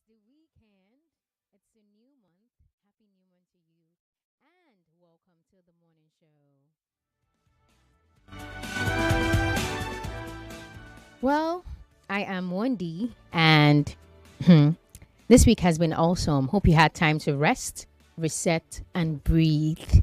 the weekend. It's a new month. Happy new month to you. And welcome to the morning show. Well, I am Wendy, and this week has been awesome. Hope you had time to rest, reset, and breathe.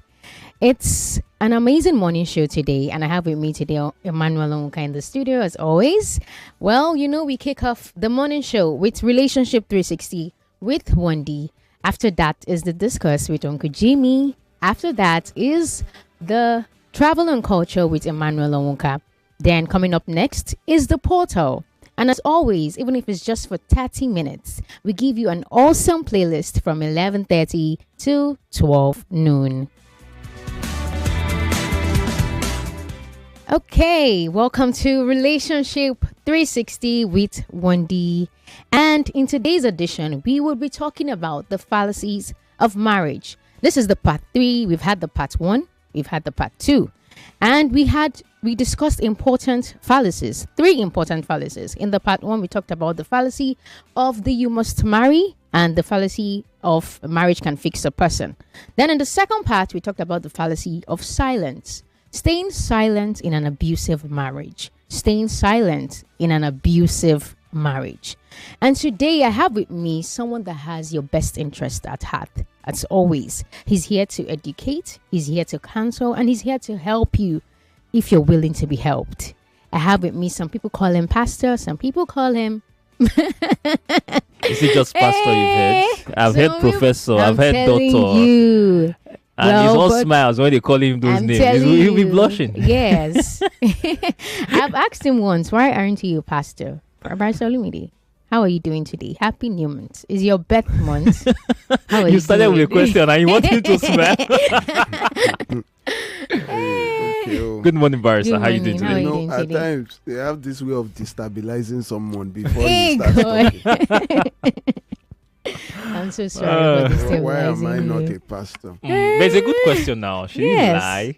It's an amazing morning show today, and I have with me today Emmanuel Onka in the studio as always. Well, we kick off the morning show with Relationship 360 with Wendy. After that is the discuss with Uncle Jimmy. After that is the travel and culture with Emmanuel Onka. Then coming up next is the portal. And as always, even if it's just for 30 minutes, we give you an awesome playlist from 11:30 to 12 noon. Okay, welcome to Relationship 360 with Wendy. And in today's edition, we will be talking about the fallacies of marriage. This is the part 3. We've had the part 1, we've had the part 2. And we discussed important fallacies, 3 important fallacies. In the part 1, we talked about the fallacy of the you must marry and the fallacy of marriage can fix a person. Then in the second part, we talked about the fallacy of silence. Staying silent in an abusive marriage. Staying silent in an abusive marriage. And today I have with me someone that has your best interest at heart. As always, he's here to educate, he's here to counsel, and he's here to help you if you're willing to be helped. I have with me, some people call him pastor, some people call him Is it just pastor you've heard? I've heard professor, I've heard doctor. You. And he's all smiles when they call him those names. He'll be blushing. Yes. I've asked him once, why aren't you a pastor? Pastor Olumide, how are you doing today? Happy New Month. Is your birth month? How are You started doing? with a question and you want him to smile. Good morning, Barrister. Good How are you doing morning. How are today? you You doing know, at today? times they have this way of destabilizing someone before Hey, you start God. talking. I'm so sorry for So why am I destabilizing not you. a pastor? But it's a good question now. She didn't Yes. lie.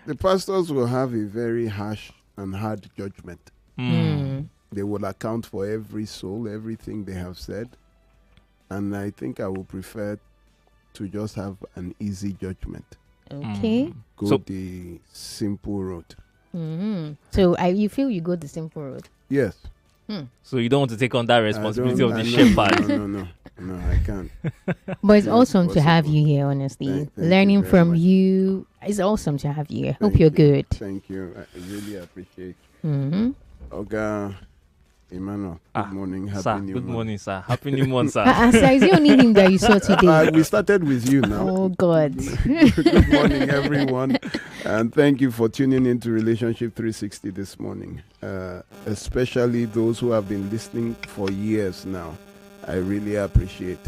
The pastors will have a very harsh and hard judgment. They will account for every soul, everything they have said. And I think I would prefer to just have an easy judgment. Okay. Go So- the simple road. So you feel you go the simple road. Yes. So you don't want to take on that responsibility of the No, shepherd. No, I can't. But it's Not awesome to have possible. you here, honestly. Thank you Learning very from much. you. It's awesome to have you here. Hope Thank you're you. good. Thank you. I really appreciate Mm-hmm. Oga Emmanuel. Good morning. Happy Sir, New good Month. morning, sir. Happy New Month, sir. Sir, is it only him that you saw today? We started with you now. Oh, God. Good morning, everyone. And thank you for tuning into Relationship 360 this morning, especially those who have been listening for years now. I really appreciate.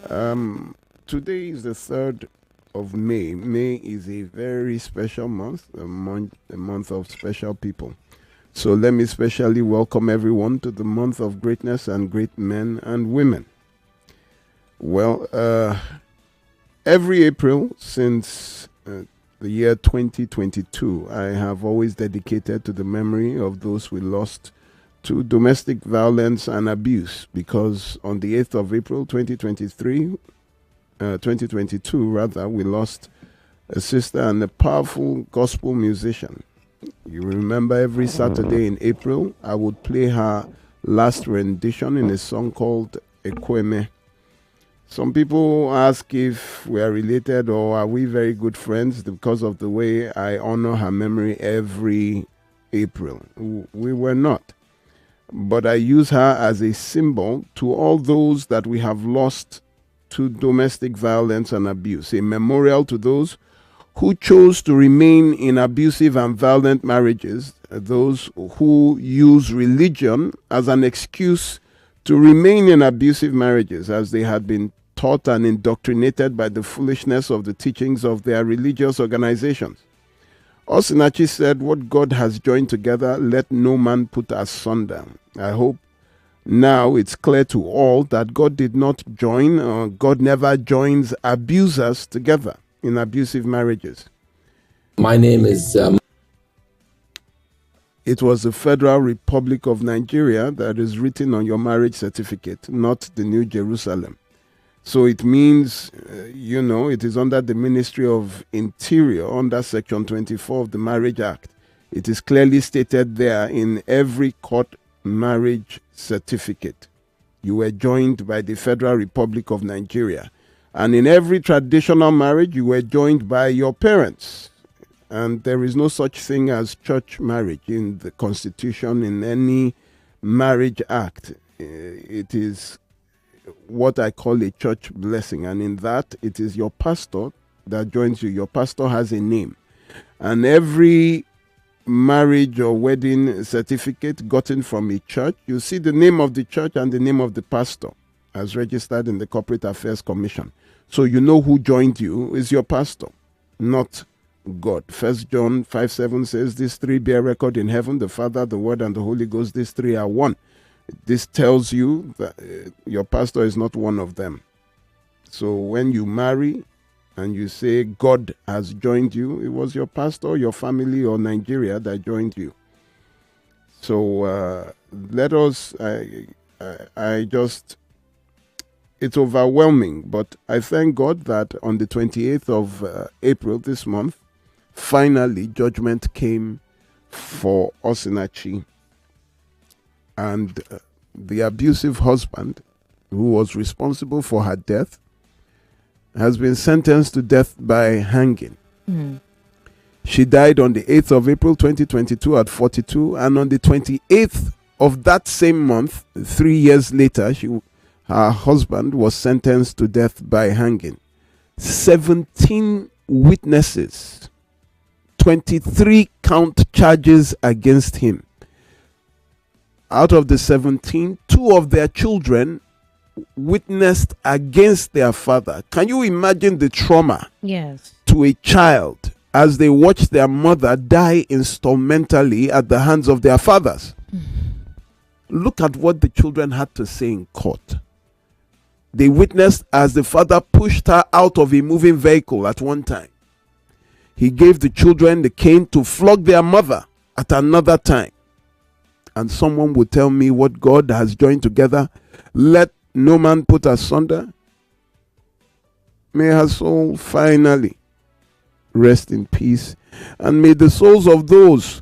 Today is the 3rd of May. May is a very special month, a month of special people. So let me specially welcome everyone to the month of greatness and great men and women. Well, every April since the year 2022, I have always dedicated to the memory of those we lost to domestic violence and abuse, because on the 8th of April 2022 rather, we lost a sister and a powerful gospel musician. You remember every Saturday in April, I would play her last rendition in a song called Ekweme. Some people ask if we are related or are we very good friends because of the way I honor her memory every April. We were not. But I use her as a symbol to all those that we have lost to domestic violence and abuse, a memorial to those who chose to remain in abusive and violent marriages, those who use religion as an excuse to remain in abusive marriages, as they had been taught and indoctrinated by the foolishness of the teachings of their religious organizations. Osinachi said, "What God has joined together, let no man put asunder." I hope now it's clear to all that God did not join, or God never joins abusers together in abusive marriages. My name is It was the Federal Republic of Nigeria that is written on your marriage certificate, not the New Jerusalem. So it means, it is under the Ministry of Interior, under Section 24 of the Marriage Act. It is clearly stated there in every court marriage certificate. You were joined by the Federal Republic of Nigeria. And in every traditional marriage, you were joined by your parents. And there is no such thing as church marriage in the Constitution, in any marriage act. It is what I call a church blessing. And in that, it is your pastor that joins you. Your pastor has a name. And every marriage or wedding certificate gotten from a church, you see the name of the church and the name of the pastor as registered in the Corporate Affairs Commission. So you know who joined you is your pastor, not God. 1 John 5:7 says, these three bear record in heaven, the Father, the Word, and the Holy Ghost. These three are one. This tells you that your pastor is not one of them. So when you marry and you say God has joined you, it was your pastor, your family, or Nigeria that joined you. So let us, it's overwhelming, but I thank God that on the 28th of April this month, finally judgment came for Osinachi, and the abusive husband who was responsible for her death has been sentenced to death by hanging. Mm-hmm. She died on the 8th of April 2022 at 42, and on the 28th of that same month, 3 years later, her husband was sentenced to death by hanging. 17 witnesses, 23 count charges against him. Out of the 17, 2 of their children witnessed against their father. Can you imagine the trauma? Yes. To a child as they watch their mother die instrumentally at the hands of their fathers? Look at what the children had to say in court. They witnessed as the father pushed her out of a moving vehicle at one time. He gave the children the cane to flog their mother at another time. And someone would tell me what God has joined together, let no man put asunder. May her soul finally rest in peace. And may the souls of those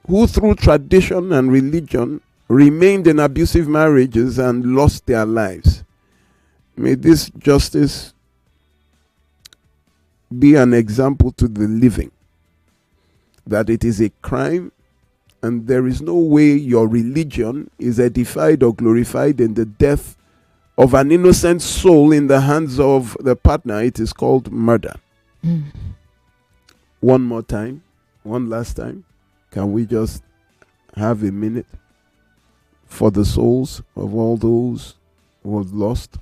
who through tradition and religion remained in abusive marriages and lost their lives, may this justice be an example to the living, that it is a crime and there is no way your religion is edified or glorified in the death of an innocent soul in the hands of the partner. It is called murder. One more time, one last time, can we just have a minute for the souls of all those who have lost?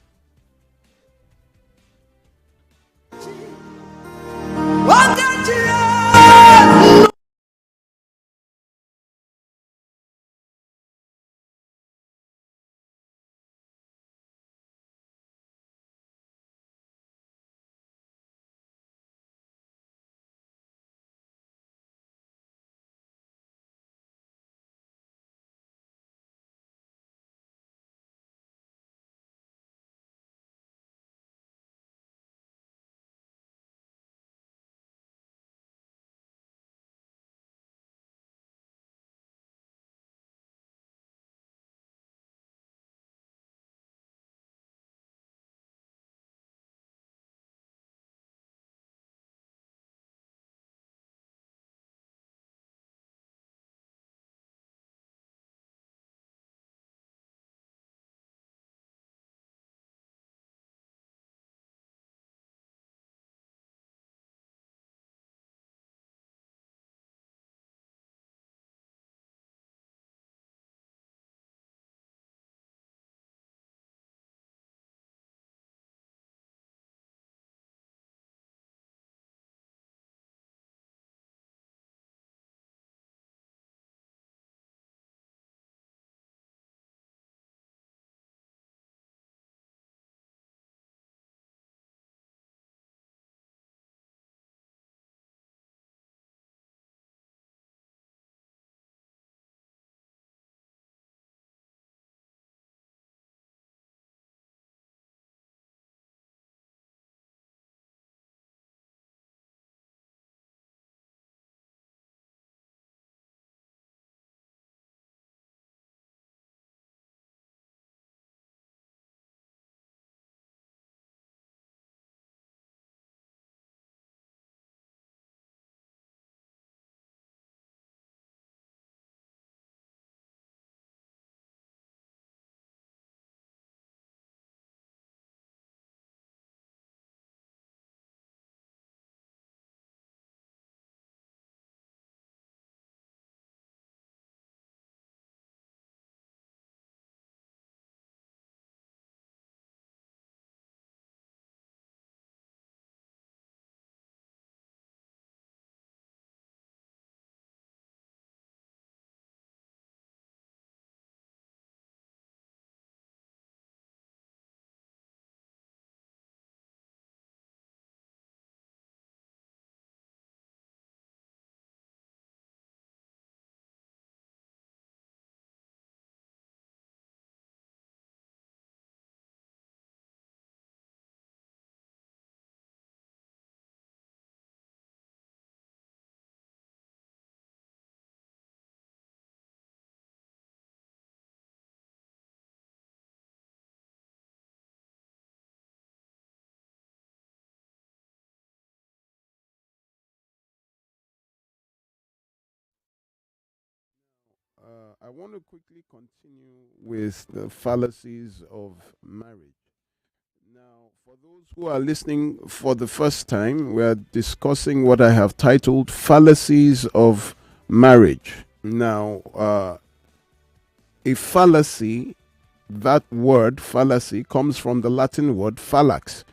I want to quickly continue with the fallacies of marriage. Now, for those who are listening for the first time, we are discussing what I have titled Fallacies of Marriage. Now, a fallacy, that word fallacy, comes from the Latin word fallax,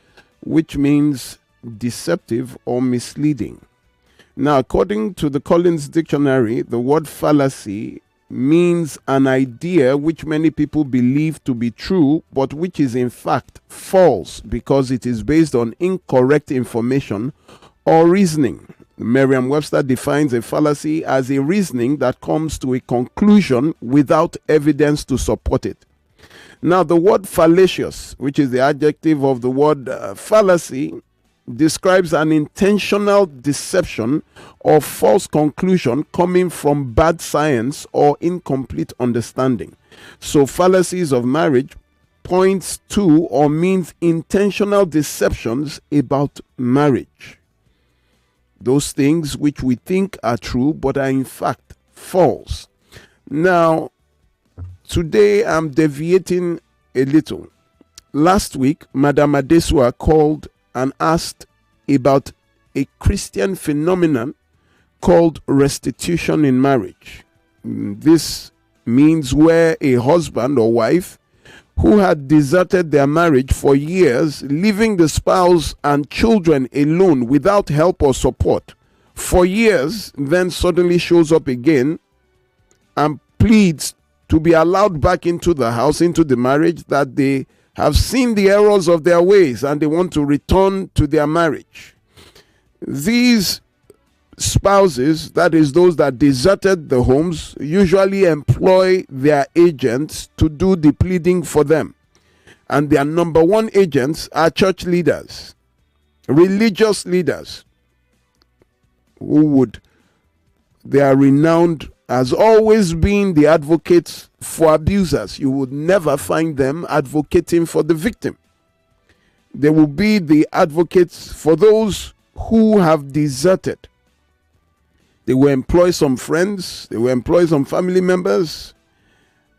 which means deceptive or misleading. Now, according to the Collins Dictionary, the word fallacy means an idea which many people believe to be true, but which is in fact false because it is based on incorrect information or reasoning. Merriam-Webster defines a fallacy as a reasoning that comes to a conclusion without evidence to support it. Now, the word fallacious, which is the adjective of the word fallacy, describes an intentional deception or false conclusion coming from bad science or incomplete understanding. So fallacies of marriage points to or means intentional deceptions about marriage. Those things which we think are true but are in fact false. Now, today I'm deviating a little. Last week, Madame Adesua called and asked about a Christian phenomenon called restitution in marriage. This means where a husband or wife who had deserted their marriage for years, leaving the spouse and children alone without help or support for years, then suddenly shows up again and pleads to be allowed back into the house, into the marriage, that they have seen the errors of their ways and they want to return to their marriage. These spouses, that is those that deserted the homes, usually employ their agents to do the pleading for them. And their number one agents are church leaders, religious leaders, they are renowned as always being the advocates for abusers. You would never find them advocating for the victim. They will be the advocates for those who have deserted. They will employ some friends, they will employ some family members,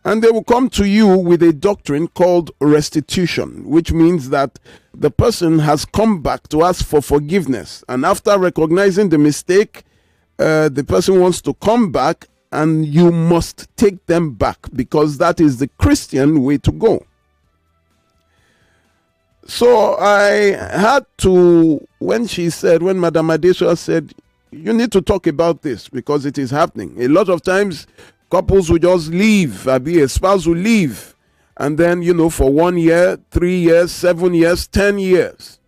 and they will come to you with a doctrine called restitution, which means that the person has come back to ask for forgiveness. And after recognizing the mistake, the person wants to come back, and you must take them back because that is the Christian way to go. So I had to, when Madame Adesua said, you need to talk about this because it is happening. A lot of times couples will just leave, a spouse will leave, and then, for 1 year, 3 years, 7 years, 10 years.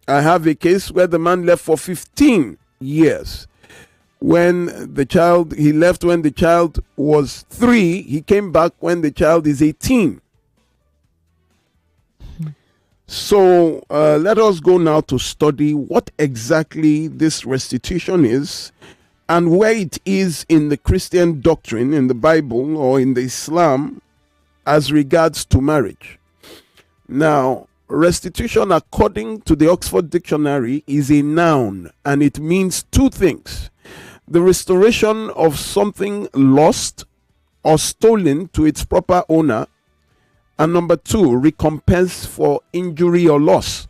I have a case where the man left for 15 years. He left when the child was 3, he came back when the child is 18. So let us go now to study what exactly this restitution is and where it is in the Christian doctrine, in the Bible or in the Islam as regards to marriage. Now, restitution, according to the Oxford Dictionary, is a noun and it means two things: the restoration of something lost or stolen to its proper owner, and number 2, recompense for injury or loss.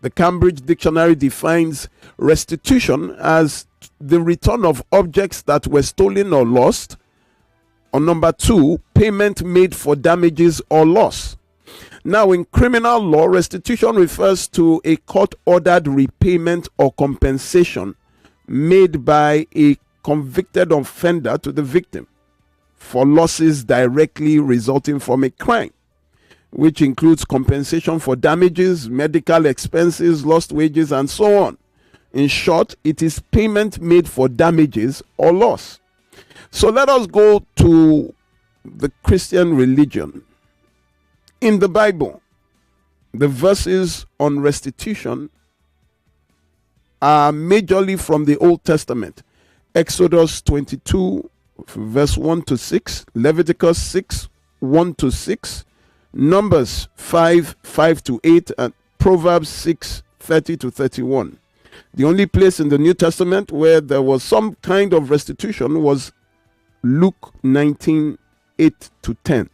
The Cambridge Dictionary defines restitution as the return of objects that were stolen or lost, or number 2, payment made for damages or loss. Now, in criminal law, restitution refers to a court-ordered repayment or compensation made by a convicted offender to the victim for losses directly resulting from a crime, which includes compensation for damages, medical expenses, lost wages, and so on. In short, it is payment made for damages or loss. So let us go to the Christian religion. In the Bible, the verses on restitution are majorly from the Old Testament. Exodus 22, verse 1 to 6, Leviticus 6, 1 to 6, Numbers 5, 5 to 8, and Proverbs 6, 30 to 31. The only place in the New Testament where there was some kind of restitution was Luke 19, 8 to 10.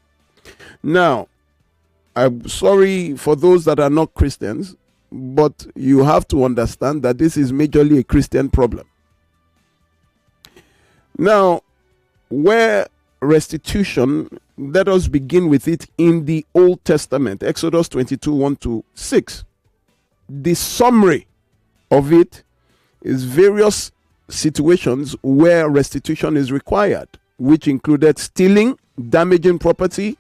Now, I'm sorry for those that are not Christians, but you have to understand that this is majorly a Christian problem. Now, where restitution, let us begin with it in the Old Testament, Exodus 22, 1 to 6. The summary of it is various situations where restitution is required, which included stealing, damaging property,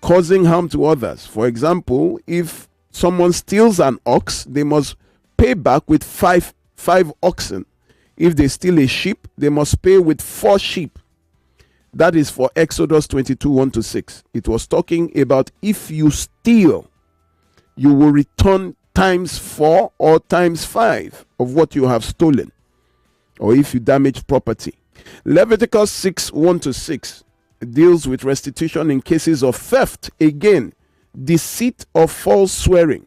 causing harm to others. For example, if someone steals an ox, they must pay back with five oxen. If they steal a sheep, they must pay with 4 sheep. That is for Exodus 22, 1 to 6. It was talking about if you steal, you will return times 4 or times 5 of what you have stolen, or if you damage property. Leviticus 6, 1 to 6 deals with restitution in cases of theft. Again, deceit or false swearing.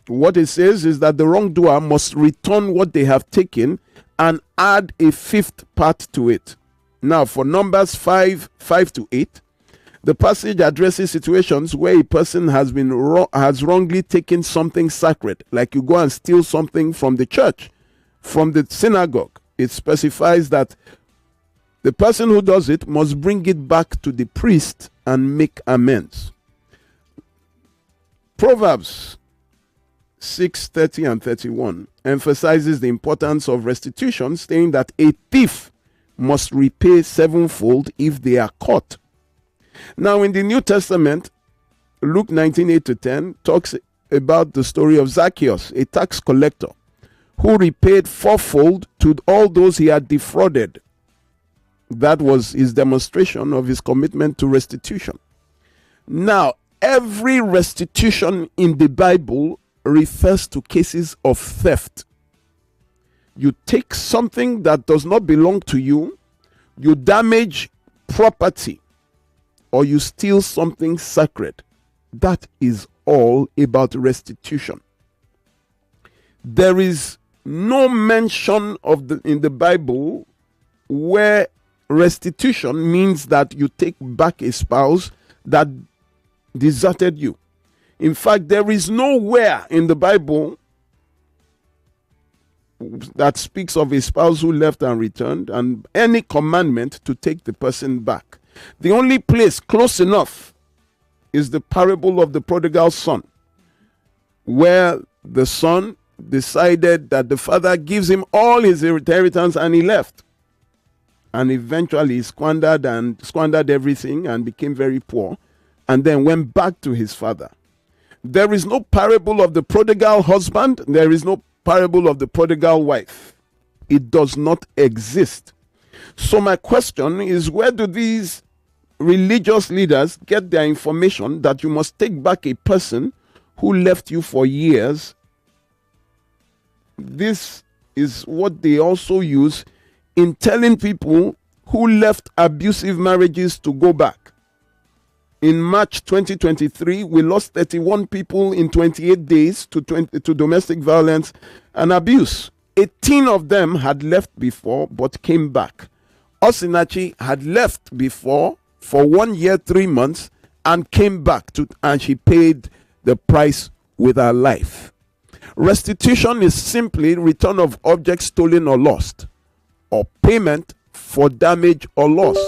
What it says is that the wrongdoer must return what they have taken and add a 5th part to it. Now, for Numbers 5, 5 to 8, the passage addresses situations where a person has wrongly taken something sacred, like you go and steal something from the church, from the synagogue. It specifies that the person who does it must bring it back to the priest and make amends. Proverbs 6, 30 and 31 emphasizes the importance of restitution, saying that a thief must repay 7-fold if they are caught. Now, in the New Testament, Luke 19, 8 to 10 talks about the story of Zacchaeus, a tax collector, who repaid 4-fold to all those he had defrauded. That was his demonstration of his commitment to restitution. Now, every restitution in the Bible refers to cases of theft. You take something that does not belong to you, you damage property, or you steal something sacred. That is all about restitution. There is no mention in the Bible where restitution means that you take back a spouse that deserted you. In fact, there is nowhere in the Bible that speaks of a spouse who left and returned, and any commandment to take the person back. The only place close enough is the parable of the prodigal son, where the son decided that the father gives him all his inheritance and he left. And eventually squandered everything and became very poor, and then went back to his father. There is no parable of the prodigal husband. There is no parable of the prodigal wife. It does not exist. So my question is, where do these religious leaders get their information that you must take back a person who left you for years? This is what they also use in telling people who left abusive marriages to go back. In March 2023, we lost 31 people in 28 days to domestic violence and abuse. 18 of them had left before but came back. Osinachi had left before for 1 year, 3 months and came back and she paid the price with her life. Restitution is simply return of objects stolen or lost, or payment for damage or loss.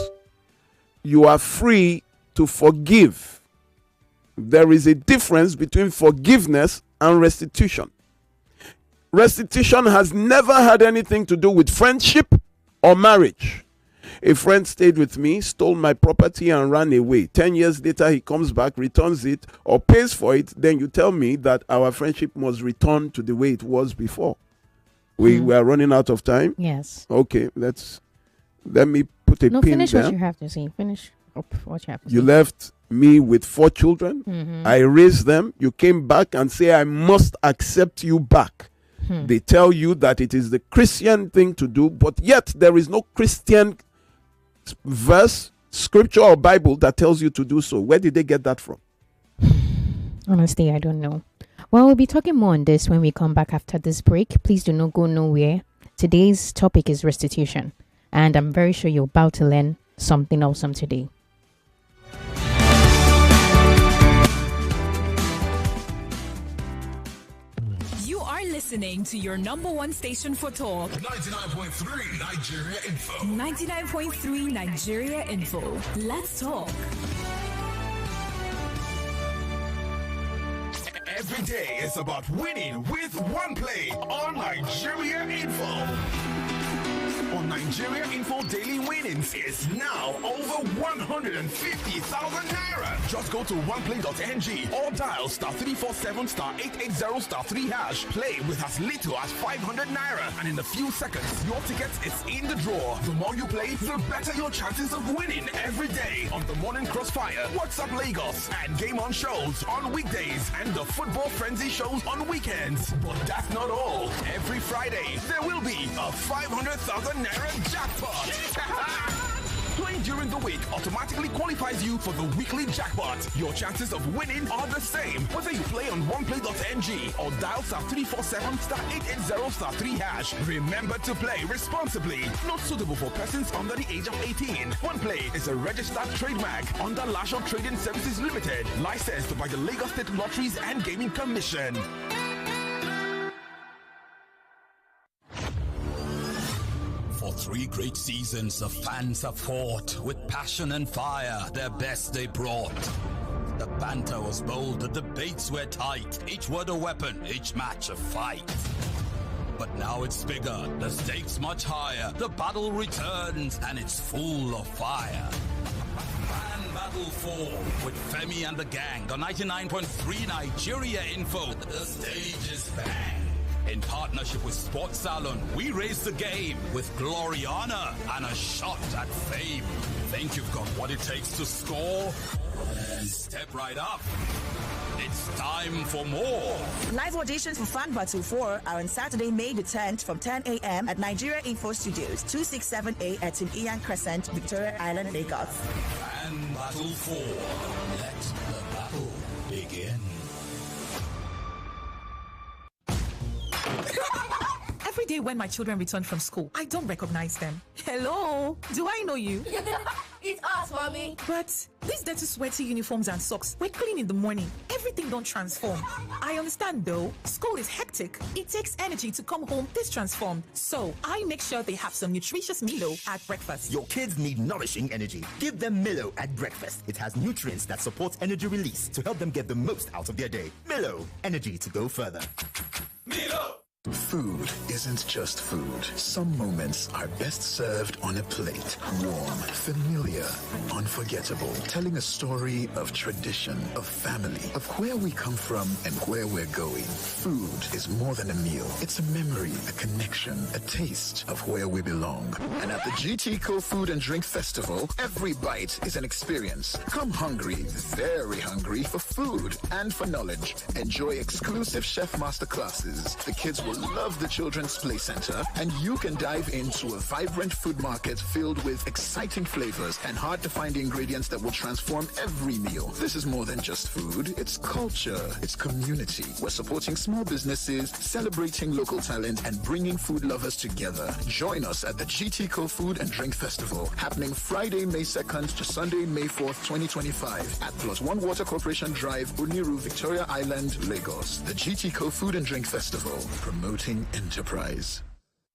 You are free to forgive. There is a difference between forgiveness and restitution. Restitution has never had anything to do with friendship or marriage. A friend stayed with me, stole my property and ran away. 10 years later, he comes back, returns it or pays for it. Then you tell me that our friendship must return to the way it was before. We are running out of time. Yes. Okay, let me put a pin finish there. what you have to say. Finish up what you have to say. You left me with 4 children. I raised them. You came back and say, I must accept you back. They tell you that it is the Christian thing to do, but yet there is no Christian verse, scripture or Bible that tells you to do so. Where did they get that from? Honestly, I don't know. Well, we'll be talking more on this when we come back after this break. Please do not go nowhere. Today's topic is restitution. And I'm very sure you're about to learn something awesome today. You are listening to your number one station for talk. 99.3 Nigeria Info. 99.3 Nigeria Info. Let's talk. Every day is about winning with one play on Nigeria Info. On Nigeria Info, daily winnings is now over 150,000 naira. Just go to oneplay.ng or dial *347 *880 *3 hash. Play with as little as 500 naira, and in a few seconds, your ticket is in the draw. The more you play, the better your chances of winning every day on the Morning Crossfire, WhatsApp Lagos, and Game On shows on weekdays, and the Football Frenzy shows on weekends. But that's not all. Every Friday, there will be a 500,000 naira jackpot. Playing during the week automatically qualifies you for the weekly jackpot. Your chances of winning are the same whether you play on oneplay.ng or dial *347 *880 *3 hash. Remember to play responsibly. Not suitable for persons under the age of 18. OnePlay is a registered trademark under Lasho Trading Services Limited, licensed by the Lagos State Lotteries and Gaming Commission. For 3 great seasons, the fans have fought with passion and fire. Their best they brought. The banter was bold, the debates were tight. Each word a weapon, each match a fight. But now it's bigger, the stakes much higher. The battle returns, and it's full of fire. Fan Battle 4 with Femi and the gang on 99.3 Nigeria Info. The stage is bang. In partnership with Sports Salon, we raise the game with glory, honor, and a shot at fame. Think you've got what it takes to score? Step right up. It's time for more. Live auditions for Fan Battle 4 are on Saturday, May the 10th from 10 a.m. at Nigeria Info Studios, 267A at St. Ian Crescent, Victoria Island, Lagos. Fan Battle 4. Let the battle begin. Every day when my children return from school, I don't recognize them. Hello, do I know you? It's us, mommy. But these dirty, sweaty uniforms and socks, we're clean in the morning. Everything don't transform. I understand though, school is hectic. It takes energy to come home this transformed. So I make sure they have some nutritious Milo at breakfast. Your kids need nourishing energy. Give them Milo at breakfast. It has nutrients that support energy release to help them get the most out of their day. Milo, energy to go further. Milo! Food isn't just food. Some moments are best served on a plate. Warm, familiar, unforgettable. Telling a story of tradition, of family, of where we come from and where we're going. Food is more than a meal. It's a memory, a connection, a taste of where we belong. And at the GT Co Food and Drink Festival, every bite is an experience. Come hungry, very hungry for food and for knowledge. Enjoy exclusive chef master classes. The kids will love the Children's Play Center, and you can dive into a vibrant food market filled with exciting flavors and hard-to-find ingredients that will transform every meal. This is more than just food. It's culture. It's community. We're supporting small businesses, celebrating local talent, and bringing food lovers together. Join us at the GTCO Food and Drink Festival, happening Friday, May 2nd to Sunday, May 4th, 2025 at Plus One Water Corporation Drive, Uniru, Victoria Island, Lagos. The GTCO Food and Drink Festival, promoting enterprise.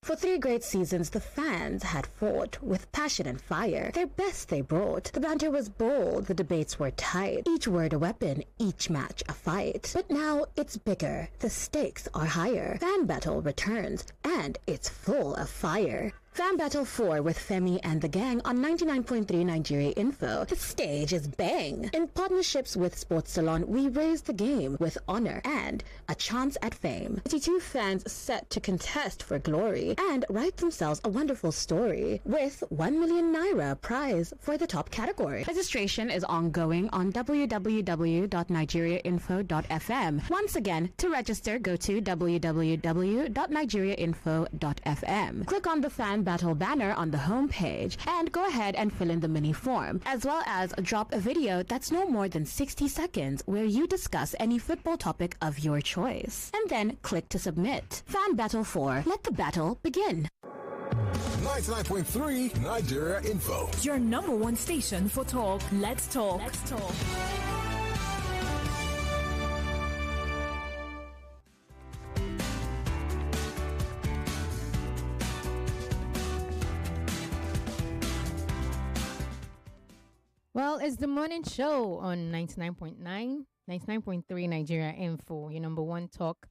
For 3 great seasons, the fans had fought with passion and fire. Their best they brought. The banter was bold, the debates were tight. Each word a weapon, each match a fight. But now it's bigger, the stakes are higher. Fan Battle returns, and it's full of fire. Fan Battle 4 with Femi and the gang on 99.3 Nigeria Info. The stage is bang. In partnerships with Sports Salon, we raise the game with honor and a chance at fame. 82 fans set to contest for glory and write themselves a wonderful story with 1 million naira prize for the top category. Registration is ongoing on www.nigeriainfo.fm. Once again, to register, go to www.nigeriainfo.fm. Click on the Fan Battle banner on the home page and go ahead and fill in the mini form, as well as drop a video that's no more than 60 seconds where you discuss any football topic of your choice. And then click to submit. Fan Battle 4. Let the battle begin. 99.3 Nigeria Info. Your number one station for talk. Let's talk. Let's talk. Well, it's the morning show on 99.9, 99.3 Nigeria Info, your number one talk,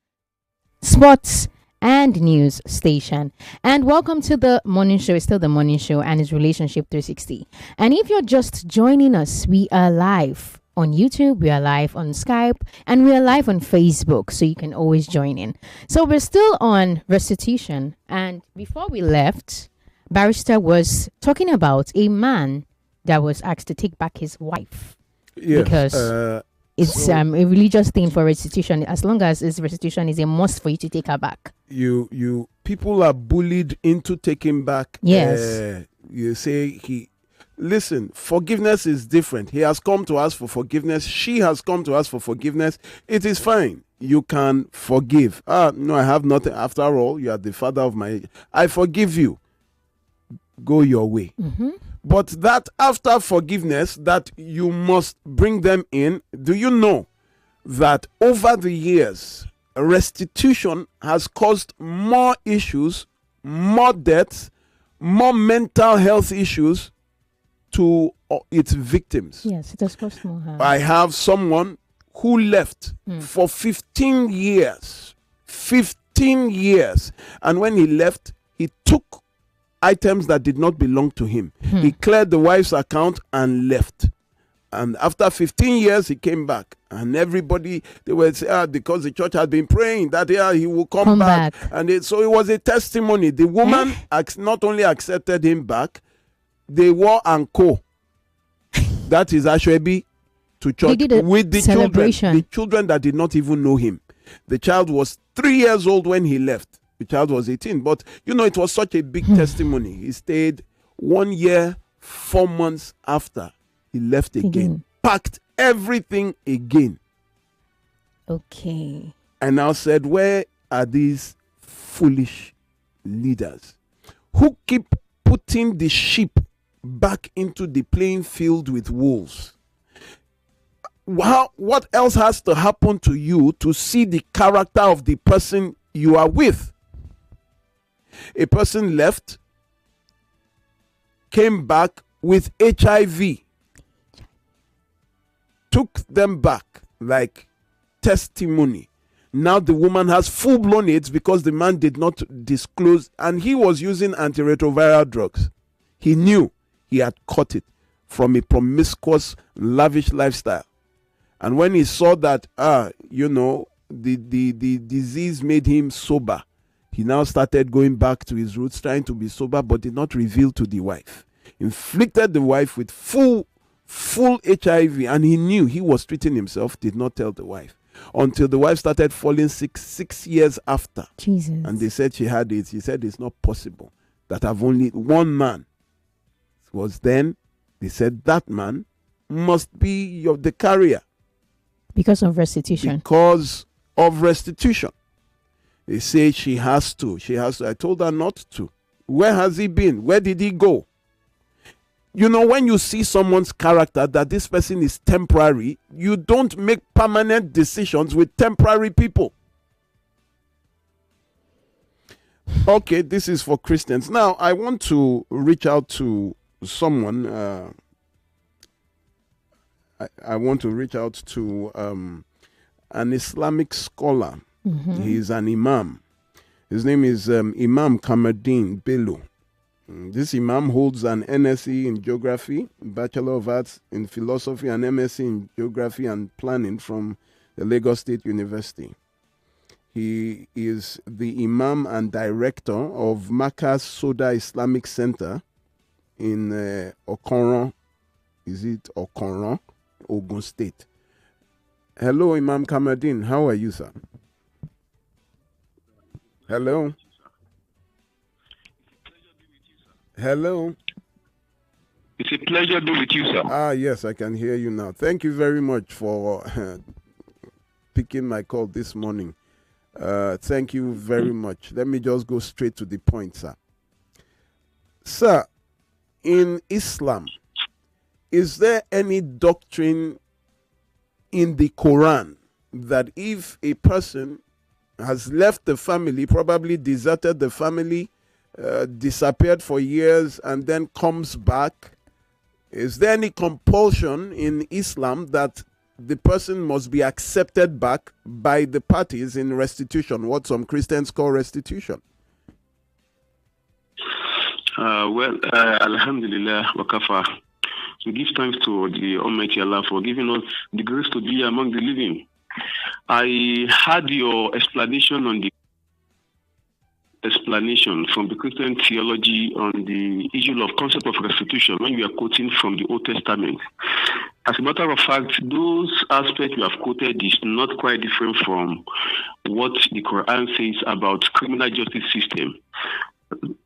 sports, and news station. And welcome to the morning show. It's still the morning show, and it's Relationship 360. And if you're just joining us, we are live on YouTube, we are live on Skype, and we are live on Facebook, so you can always join in. So we're still on restitution. And before we left, Barrister was talking about a man that was asked to take back his wife. Yes, because it's a religious thing for restitution. As long as his restitution is a must for you to take her back. You people are bullied into taking back. Yes. You say listen, forgiveness is different. He has come to ask for forgiveness. She has come to ask for forgiveness. It is fine. You can forgive. No, I have nothing. After all, you are the father of I forgive you. Go your way. Mm-hmm. But that after forgiveness, that you must bring them in. Do you know that over the years, restitution has caused more issues, more deaths, more mental health issues to its victims? Yes, it has caused more harm. I have someone who left for 15 years. 15 years. And when he left, he took items that did not belong to him. He cleared the wife's account and left. And after 15 years, he came back. And everybody, they were saying, because the church had been praying that he will come back. And so it was a testimony. The woman not only accepted him back, they wore and co. That is Ashwebi to church with the celebration. The children that did not even know him. The child was 3 years old when he left. The child was 18. But, it was such a big testimony. He stayed 1 year, 4 months after he left again. Packed everything again. Okay. And I said, where are these foolish leaders who keep putting the sheep back into the playing field with wolves? What else has to happen to you to see the character of the person you are with? A person left, came back with HIV, took them back like testimony. Now the woman has full-blown AIDS because the man did not disclose, and he was using antiretroviral drugs. He knew he had caught it from a promiscuous, lavish lifestyle. And when he saw that, the disease made him sober, he now started going back to his roots, trying to be sober, but did not reveal to the wife. Inflicted the wife with full HIV, and he knew he was treating himself, did not tell the wife. Until the wife started falling sick 6 years after. Jesus. And they said she had it. He said it's not possible that I've only one man. It was then they said that man must be the carrier. Because of restitution. Because of restitution. They say she has to. I told her not to. Where has he been? Where did he go? When you see someone's character, that this person is temporary, you don't make permanent decisions with temporary people. Okay, this is for Christians. Now, I want to reach out to someone. I want to reach out to an Islamic scholar. Mm-hmm. He is an imam. His name is Imam Kamardin Bello. This imam holds an NSE in Geography, Bachelor of Arts in Philosophy, and MSc in Geography and Planning from the Lagos State University. He is the imam and director of Makkah's Soda Islamic Center in Okoron. Is it Okoron, Ogun State? Hello, Imam Kamardin. How are you, sir? Hello. Hello. It's a pleasure to be with you, sir. Yes, I can hear you now. Thank you very much for picking my call this morning. Thank you very much. Let me just go straight to the point, sir. Sir, in Islam, is there any doctrine in the Quran that if a person has left the family, probably deserted the family, disappeared for years, and then comes back, is there any compulsion in Islam that the person must be accepted back by the parties in restitution, what some Christians call restitution? Alhamdulillah wa kafa. We give thanks to the Almighty Allah for giving us the grace to be among the living. I had your explanation on the explanation from the Christian theology on the issue of concept of restitution when you are quoting from the Old Testament. As a matter of fact, those aspects you have quoted is not quite different from what the Quran says about criminal justice system.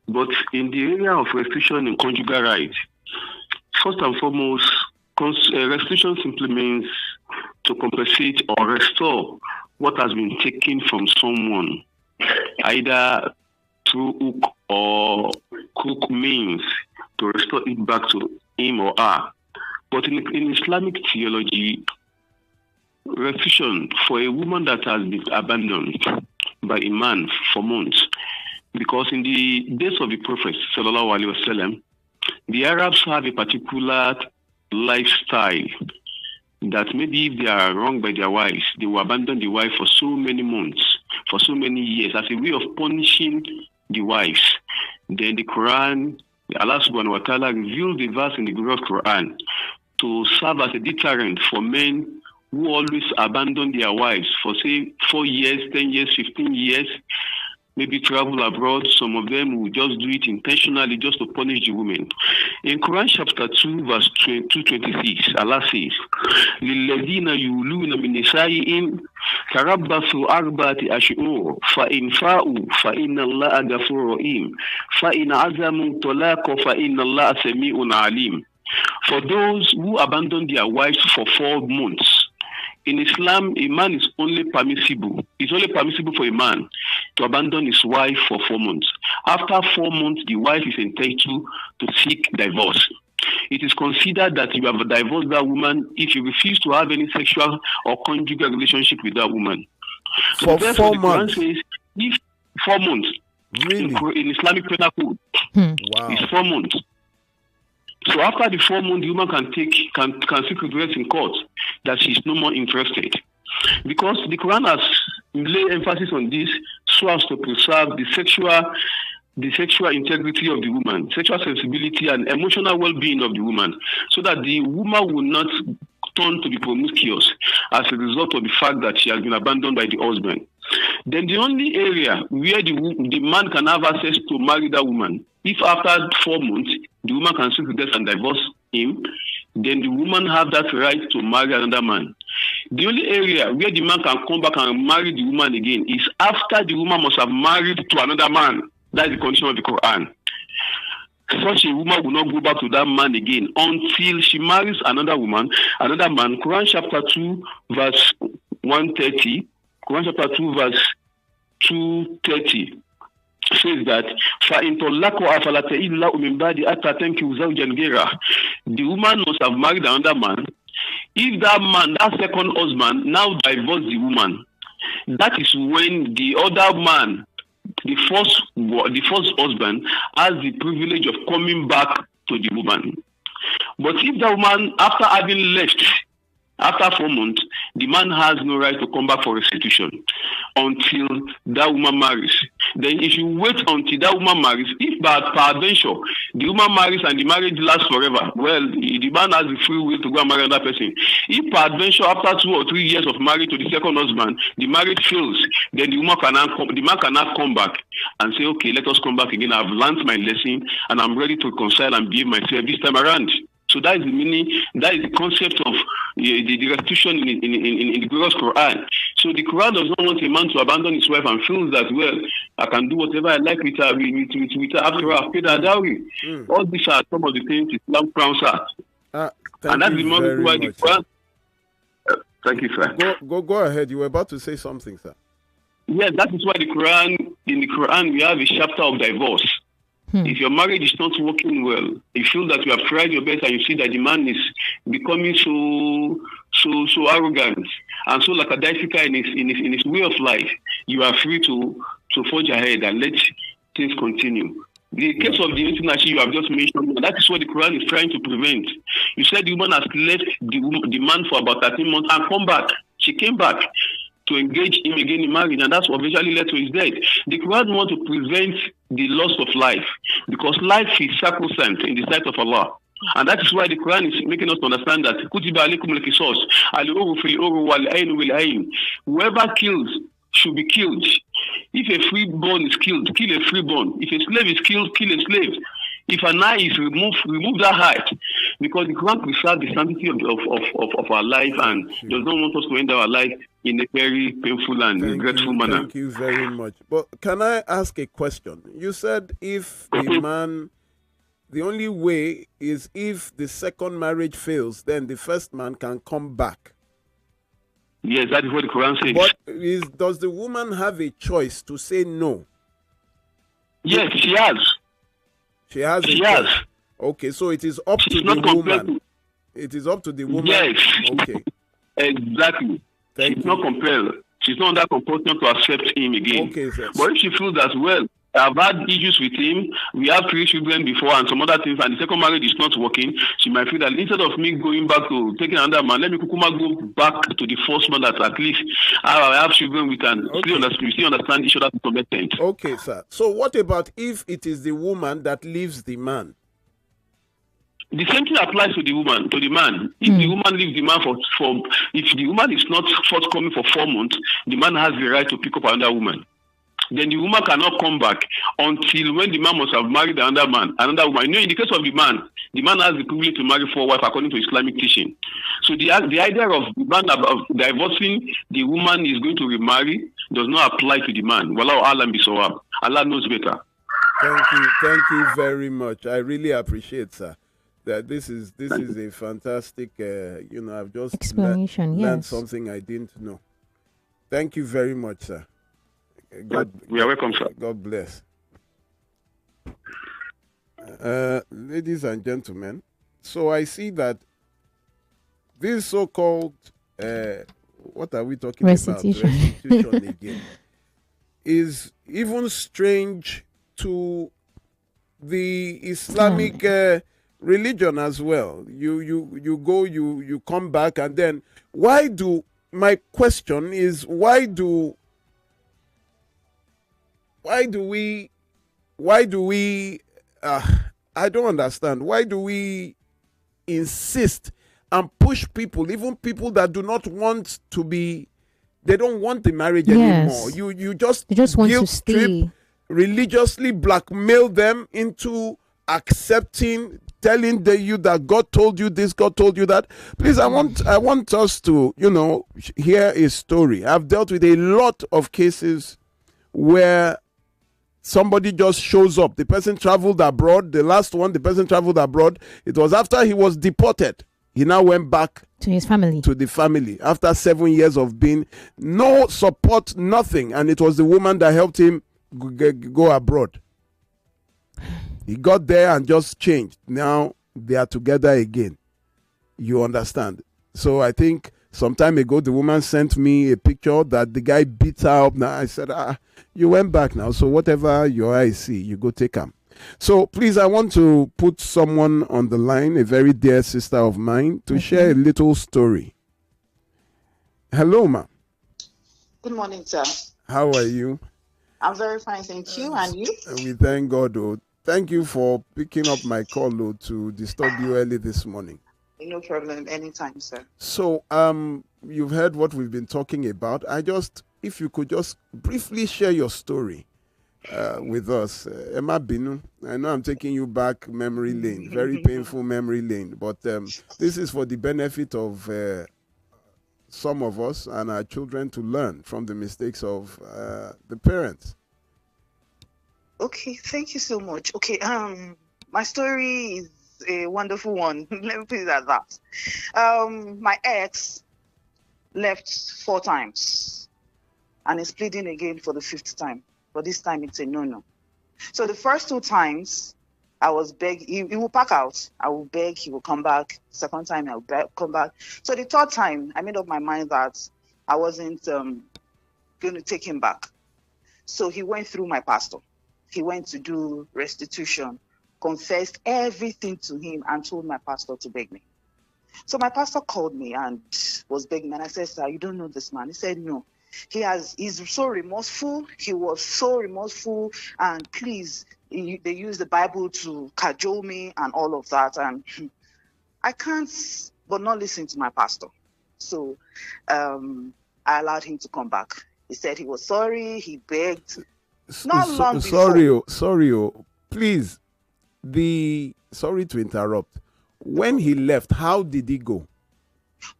But in the area of restitution in conjugal rights, first and foremost, restitution simply means to compensate or restore what has been taken from someone, either through hook or crook means, to restore it back to him or her. But in Islamic theology, restitution for a woman that has been abandoned by a man for months, because in the days of the Prophet, sallallahu alaihi wasallam, the Arabs have a particular lifestyle that maybe if they are wronged by their wives, they will abandon the wife for so many months, for so many years, as a way of punishing the wives. Then the Quran, Allah subhanahu wa ta'ala revealed the verse in the glorious Quran to serve as a deterrent for men who always abandon their wives for, say, 4 years, 10 years, 15 years, maybe travel abroad. Some of them will just do it intentionally just to punish the women. In Quran chapter 2, verse 226, Allah says, لِلَّذِينَ يُولُونَ مِن نِسَائِهِمْ تَرَبَّصُوا أَرْبَعَةَ أَشْهُرٍ فَإِنْ فَاءُوا فَإِنَّ اللَّهَ غَفُورٌ رَحِيمٌ فَإِنْ عَزَمُوا الطَّلَاقَ فَإِنَّ اللَّهَ سَمِيعٌ عَلِيمٌ. For those who abandon their wives for 4 months, in Islam, a man is only permissible. It's only permissible for a man to abandon his wife for 4 months. After 4 months, the wife is entitled to seek divorce. It is considered that you have divorced that woman if you refuse to have any sexual or conjugal relationship with that woman. For 4 months? Says, if 4 months, really? in Islamic penal code, wow. It's 4 months. So after the 4 months, the woman can seek redress in court that she's no more interested. Because the Quran has laid emphasis on this so as to preserve the sexual integrity of the woman, sexual sensibility and emotional well-being of the woman, so that the woman will not turn to be promiscuous as a result of the fact that she has been abandoned by the husband. Then the only area where the man can have access to marry that woman, if after 4 months the woman can seek redress and divorce him, then the woman have that right to marry another man. The only area where the man can come back and marry the woman again is after the woman must have married to another man. That is the condition of the Quran. Such a woman will not go back to that man again until she marries another man. Quran chapter 2, verse 130. Quran chapter 2, verse 230 says that the woman must have married another man. If that man, that second husband, now divorced the woman, that is when the other man, the first husband, has the privilege of coming back to the woman. But if the woman, after having left, after 4 months, the man has no right to come back for restitution until that woman marries. Then if you wait until that woman marries, if by peradventure the woman marries and the marriage lasts forever, well, the man has the free will to go and marry another person. If peradventure after 2 or 3 years of marriage to the second husband, the marriage fails, then the man cannot come back and say, okay, let us come back again. I've learned my lesson and I'm ready to reconcile and behave myself this time around. So that is the meaning, that is the concept of the restitution in the glorious Quran. So the Quran does not want a man to abandon his wife and feels that, well, I can do whatever I like with her, after I've paid her dowry. All these are some of the things Islam frowns at. And that's the moment why the Quran... thank you, sir. Go ahead. You were about to say something, sir. Yes, that is why in the Quran, we have a chapter of divorce. If your marriage is not working well, you feel that you have tried your best and you see that the man is becoming so arrogant and so lackadaisical in his way of life, you are free to forge ahead and let things continue. The case of the intimacy you have just mentioned, that is what the Quran is trying to prevent. You said the woman has left the man for about 13 months and come back. She came back to engage him again in marriage, and that's what eventually led to his death. The Quran wants to prevent the loss of life because life is sacrosanct in the sight of Allah. And that is why the Quran is making us understand that whoever kills should be killed. If a freeborn is killed, kill a freeborn. If a slave is killed, kill a slave. If an eye is removed, remove that eye. Because the Quran preserves the sanctity of our life and does not want us to end our life in a very painful and regretful manner. Thank you very much. But can I ask a question? You said if the man, the only way is if the second marriage fails, then the first man can come back. Yes, that is what the Quran says. But does the woman have a choice to say no? Yes, she has. She has. She has. Okay, so it is up to the woman. It is up to the woman. Yes. Okay. Exactly. She's not compelled. She's not under compulsion to accept him again. Okay, sir. But if she feels that, well, I've had issues with him, we have 3 children before and some other things, and the second marriage is not working, she might feel that instead of me going back to taking another man, let me go back to the first man that at least I have children, we can still understand each other to some extent. Okay, sir. So what about if it is the woman that leaves the man? The same thing applies to the woman, to the man. If the woman leaves the man if the woman is not forthcoming for 4 months, the man has the right to pick up another woman. Then the woman cannot come back until when the man must have married another woman. You know, in the case of the man has the privilege to marry 4 wives according to Islamic teaching. So the idea of the man of divorcing the woman is going to remarry does not apply to the man. Wallahu alam bisawab. Allah knows better. Thank you very much. I really appreciate, sir, that this is a fantastic. I've just explanation. learned something I didn't know. Thank you very much, sir. We are welcome, sir. God bless. Ladies and gentlemen, so I see that this so-called what are we talking Restitution. about? Restitution again is even strange to the Islamic religion as well. You go, you come back, and then my question is why do we I don't understand. Why do we insist and push people, even people that do not want to be, they don't want the marriage anymore. You just want to stay. Religiously blackmail them into accepting, telling you that God told you this, God told you that. Please, I want us to, hear a story. I've dealt with a lot of cases where somebody just shows up. The person traveled abroad. The last one, the person traveled abroad. It was after he was deported. He now went back to his family. To the family after 7 years of being no support, nothing. And it was the woman that helped him go abroad. He got there and just changed. Now they are together again. You understand? So I think some time ago, the woman sent me a picture that the guy beat her up. Now I said, you went back now. So whatever your eyes see, you go take him. So please, I want to put someone on the line, a very dear sister of mine, to share a little story. Hello, ma. Good morning, sir. How are you? I'm very fine, thank you. And you? We thank God. Thank you for picking up my call to disturb you early this morning. No problem, anytime, sir. So, you've heard what we've been talking about. If you could just briefly share your story with us. Emma Binu, I know I'm taking you back memory lane, very painful memory lane, but this is for the benefit of some of us and our children to learn from the mistakes of the parents. Okay, thank you so much. Okay, my story is a wonderful one. Let me put it at that. My ex left 4 times and is pleading again for the 5th time. But this time it's a no-no. So the first 2 times, I was beg. He will pack out. I will beg. He will come back. Second time, I will come back. So the third time, I made up my mind that I wasn't going to take him back. So he went through my pastor. He went to do restitution, confessed everything to him, and told my pastor to beg me. So my pastor called me and was begging, and I said, "Sir, you don't know this man." He said, "No. He's so remorseful. He was so remorseful, and please, they use the Bible to cajole me and all of that, and I can't but not listen to my pastor." So I allowed him to come back. He said he was sorry. He begged. Not long before. Sorry, please. Sorry to interrupt. When he left, how did he go?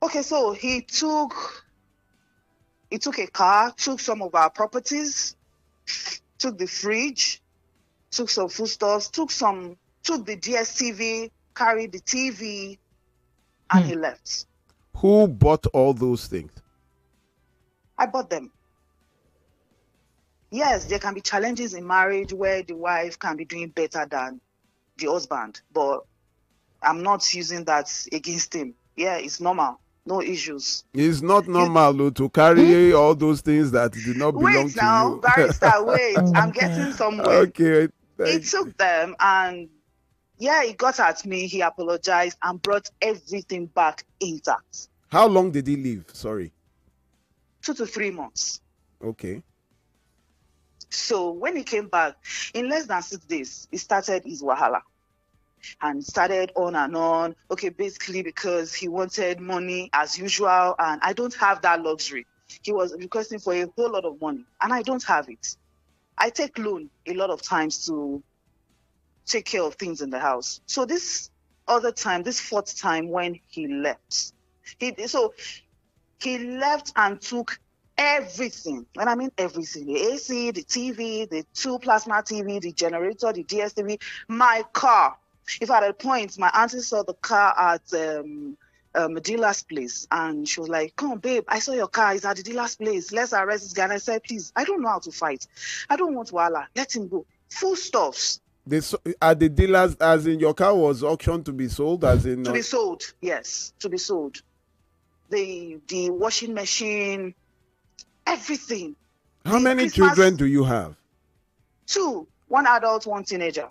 Okay, so he took a car, took some of our properties, took the fridge, took some foodstuffs, took the DSTV, carried the TV, and he left. Who bought all those things? I bought them. Yes, there can be challenges in marriage where the wife can be doing better than the husband, but I'm not using that against him. Yeah, it's normal. No issues. It's not normal to carry all those things that do not belong to you. Wait now, barrister, wait. I'm getting somewhere. Okay. He took them and, he got at me. He apologized and brought everything back intact. How long did he leave? Sorry. 2 to 3 months. Okay. So when he came back, in less than 6 days, he started his wahala. And started on and on. Okay, basically because he wanted money as usual, and I don't have that luxury. He was requesting for a whole lot of money, and I don't have it. I take loan a lot of times to take care of things in the house. So this fourth time when he left, he left and took everything. When I mean everything, the AC, the TV, the 2 plasma TV, the generator, the DSTV, my car. If at a point my auntie saw the car at a dealer's place, and she was like, "Come, babe, I saw your car. It's at the dealer's place. Let's arrest this guy." And I said, "Please, I don't know how to fight. I don't want wahala. Let him go." Full stuffs. At the dealers, as in your car was auctioned to be sold, as in to be sold. Yes, to be sold. The washing machine, everything. How many children do you have? 2, 1 adult, 1 teenager.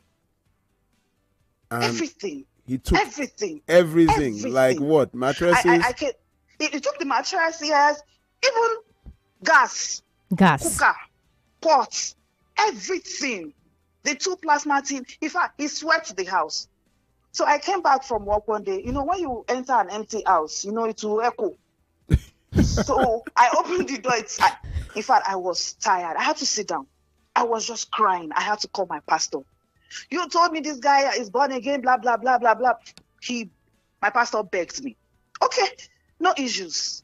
Everything. He took everything. Like what? Mattresses? He took the mattress, yes, even gas, cooker, pots, everything. The 2 plasma TV. In fact, he swept the house. So I came back from work one day. When you enter an empty house, it will echo. So I opened the door. In fact, I was tired. I had to sit down. I was just crying. I had to call my pastor. "You told me this guy is born again, blah, blah, blah, blah, blah." My pastor begged me. Okay, no issues.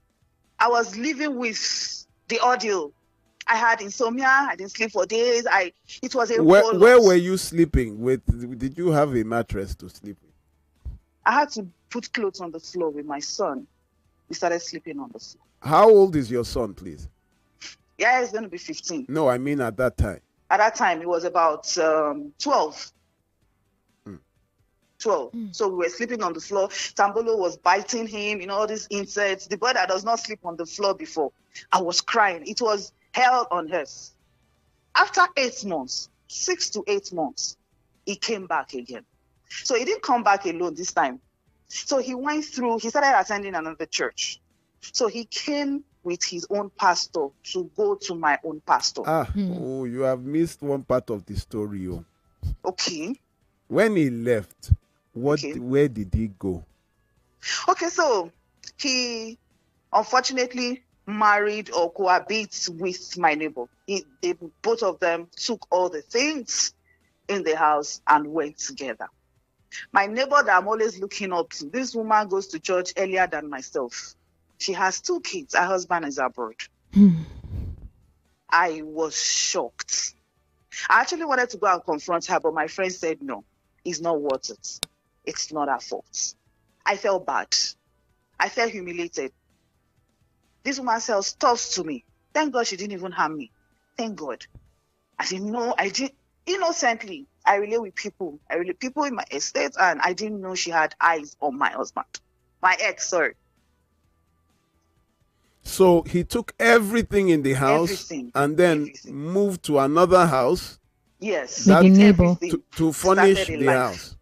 I was living with the audio. I had insomnia. I didn't sleep for days. It was a Where were you sleeping with? Did you have a mattress to sleep with? I had to put clothes on the floor with my son. We started sleeping on the floor. How old is your son, please? Yeah, he's going to be 15. No, I mean at that time. At that time, he was about 12. 12. So we were sleeping on the floor. Tambolo was biting him, all these insects. The boy that does not sleep on the floor before. I was crying. It was hell on earth. After 8 months, 6 to 8 months, he came back again. So he didn't come back alone this time. So he started attending another church. So he came with his own pastor to go to my own pastor. Oh, you have missed one part of the story. Okay. When he left, where did he go? Okay, so he unfortunately married or cohabits with my neighbor. Both of them took all the things in the house and went together. My neighbor that I'm always looking up to, this woman goes to church earlier than myself. She has 2 kids. Her husband is abroad. I was shocked. I actually wanted to go and confront her, but my friend said, "No, it's not worth it. It's not her fault." I felt bad. I felt humiliated. This woman sells stuff to me. Thank God she didn't even harm me. Thank God. I said, "No, I didn't." innocently, I relate with people. I relate people in my estate, and I didn't know she had eyes on my husband. My ex, sorry. So he took everything in the house and then moved to another house. Yes. With the neighbor. To furnish the house.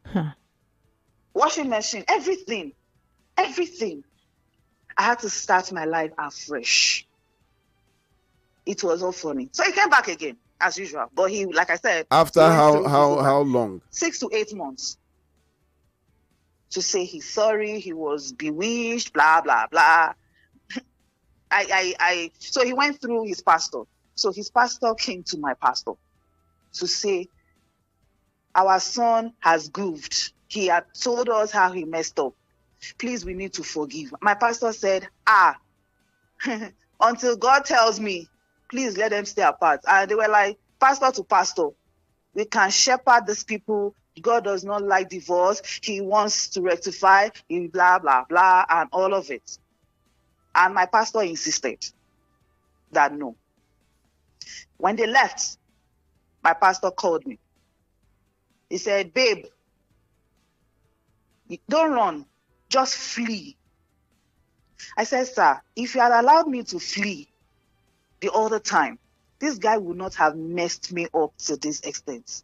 Huh. Washing machine, everything. Everything. I had to start my life afresh. It was all funny. So he came back again, as usual. But he, like I said, after how long? 6 to 8 months. To say he's sorry, he was bewitched, blah, blah, blah. So he went through his pastor. So his pastor came to my pastor to say, our son has goofed. He had told us how he messed up. Please, we need to forgive. My pastor said, until God tells me, please let them stay apart. And they were like, pastor to pastor, we can shepherd these people. God does not like divorce. He wants to rectify, blah, blah, blah, and all of it. And my pastor insisted that no. When they left, my pastor called me. He said, babe, don't run, just flee. I said, sir, if you had allowed me to flee the other time, this guy would not have messed me up to this extent.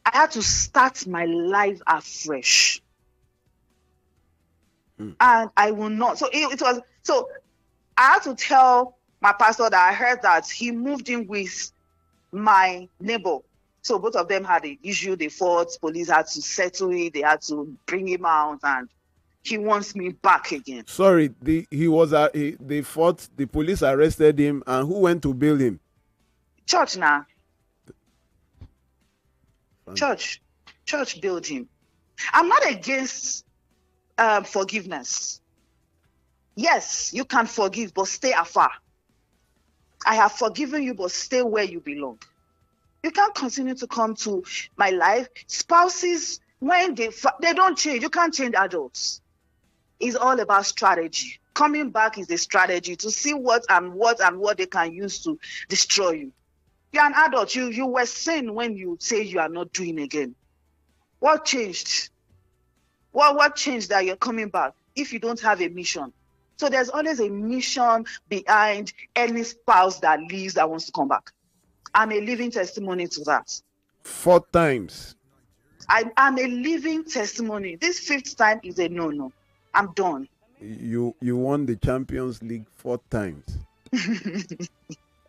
I had to start my life afresh. And I will not. So I had to tell my pastor that I heard that he moved in with my neighbor. So both of them had an issue. They fought. Police had to settle it. They had to bring him out, and he wants me back again. Sorry, they fought. The police arrested him, and who went to bail him? Church now. Church bailed him. I'm not against forgiveness. Yes, you can forgive, but stay afar. I have forgiven you, but stay where you belong. You can't continue to come to my life. Spouses, when they don't change, you can't change adults. It's all about strategy. Coming back is a strategy to see what they can use to destroy you. You're an adult. You were sin when you say you are not doing again. What changed? What changed that you're coming back if you don't have a mission? So there's always a mission behind any spouse that leaves that wants to come back. I'm a living testimony to that. 4 times. I'm a living testimony. This 5th time is a no. I'm done. You won the Champions League 4 times.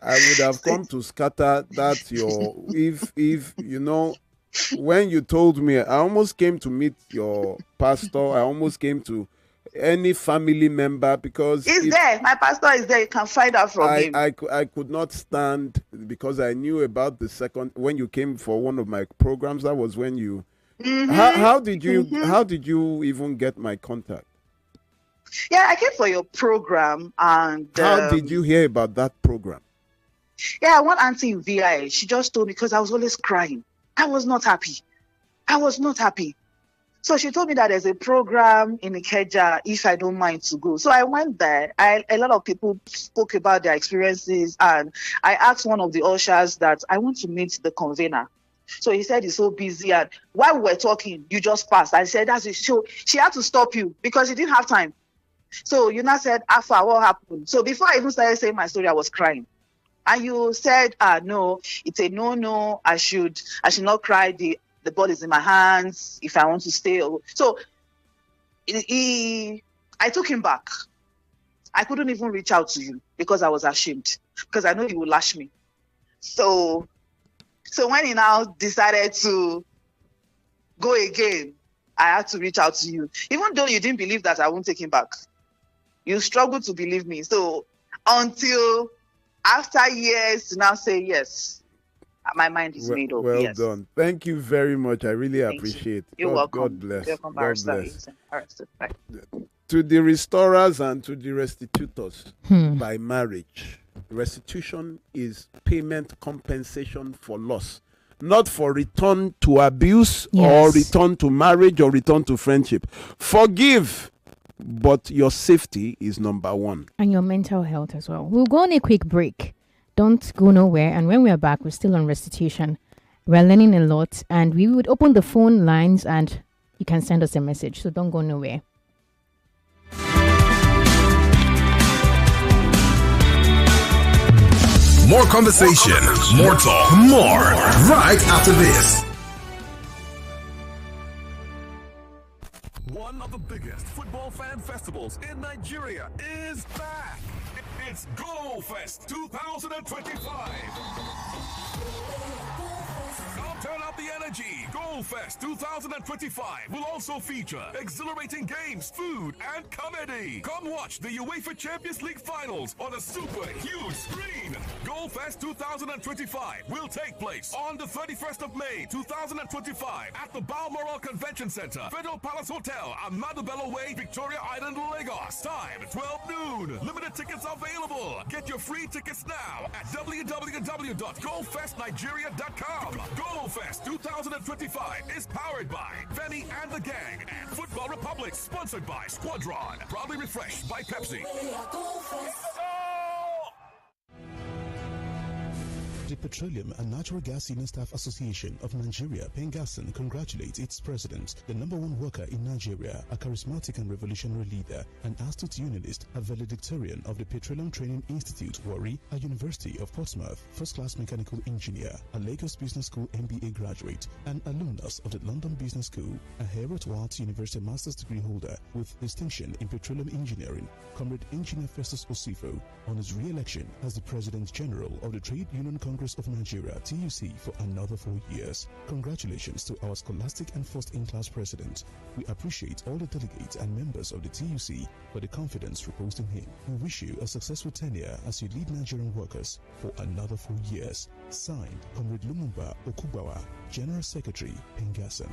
I would have come to scatter that if when you told me, I almost came to meet your pastor. I almost came to any family member because he's there. My pastor is there. You can find out from him. I could not stand because I knew about the second when you came for one of my programs. That was when you. Mm-hmm. How did you even get my contact? Yeah, I came for your program, and how did you hear about that program? Yeah, one auntie in VI, she just told me because I was always crying. I was not happy. So she told me that there's a program in Ikeja if I don't mind to go. So I went there. A lot of people spoke about their experiences, and I asked one of the ushers that I want to meet the convener. So he said he's so busy, and while we were talking, you just passed. I said, that's a show. She had to stop you because she didn't have time. So you now said, Alpha, what happened? So before I even started saying my story, I was crying. And you said, no, it's a no. I should not cry. The ball is in my hands if I want to stay. So I took him back. I couldn't even reach out to you because I was ashamed because I know you would lash me. So when he now decided to go again, I had to reach out to you. Even though you didn't believe that I won't take him back. You struggled to believe me. So until after years to now say yes, my mind is made up. Well yes. done. Thank you very much. I really appreciate it. You're welcome. God bless. Welcome, God bless. Bye. To the restorers and to the restitutors by marriage, restitution is payment compensation for loss, not for return to abuse or return to marriage or return to friendship. Forgive, but your safety is number one. And your mental health as well. We'll go on a quick break. don't go nowhere. And when we are back, we're still on restitution. We're learning a lot, and we would open the phone lines and you can send us a message. So don't go nowhere. More conversation, more talk, more right after this. One of the biggest football fan festivals in Nigeria is back. It's Go Fest 2025. Come turn up the energy. Go Fest 2025 will also feature exhilarating games, food, and comedy. Come watch the UEFA Champions League finals on a super huge screen. Go Fest 2025 will take place on the 31st of May 2025 at the Balmoral Convention Center, Federal Palace Hotel, Ahmadu Bello Way, Victoria Island, Lagos. Time 12 noon. Limited tickets available. Get your free tickets now at www.gofestnigeria.com. Go Fest 2025 is powered by Femi and the Gang and Football Republic, sponsored by Squadron, proudly refreshed by Pepsi. The Petroleum and Natural Gas Senior Staff Association of Nigeria, Pengassan, congratulates its president, the #1 worker in Nigeria, a charismatic and revolutionary leader, an astute unionist, a valedictorian of the Petroleum Training Institute, Warri, a University of Portsmouth, first-class mechanical engineer, a Lagos Business School MBA graduate, an alumnus of the London Business School, a Herod-Watt University master's degree holder with distinction in petroleum engineering, Comrade Engineer Festus Osifo, on his re-election as the President General of the Trade Union Congress of Nigeria, TUC, for another 4 years. Congratulations to our scholastic and first-in-class president. We appreciate all the delegates and members of the TUC for the confidence reposed in him. We wish you a successful tenure as you lead Nigerian workers for another 4 years. Signed, Comrade Lumumba Okubawa, General Secretary, Pengassan.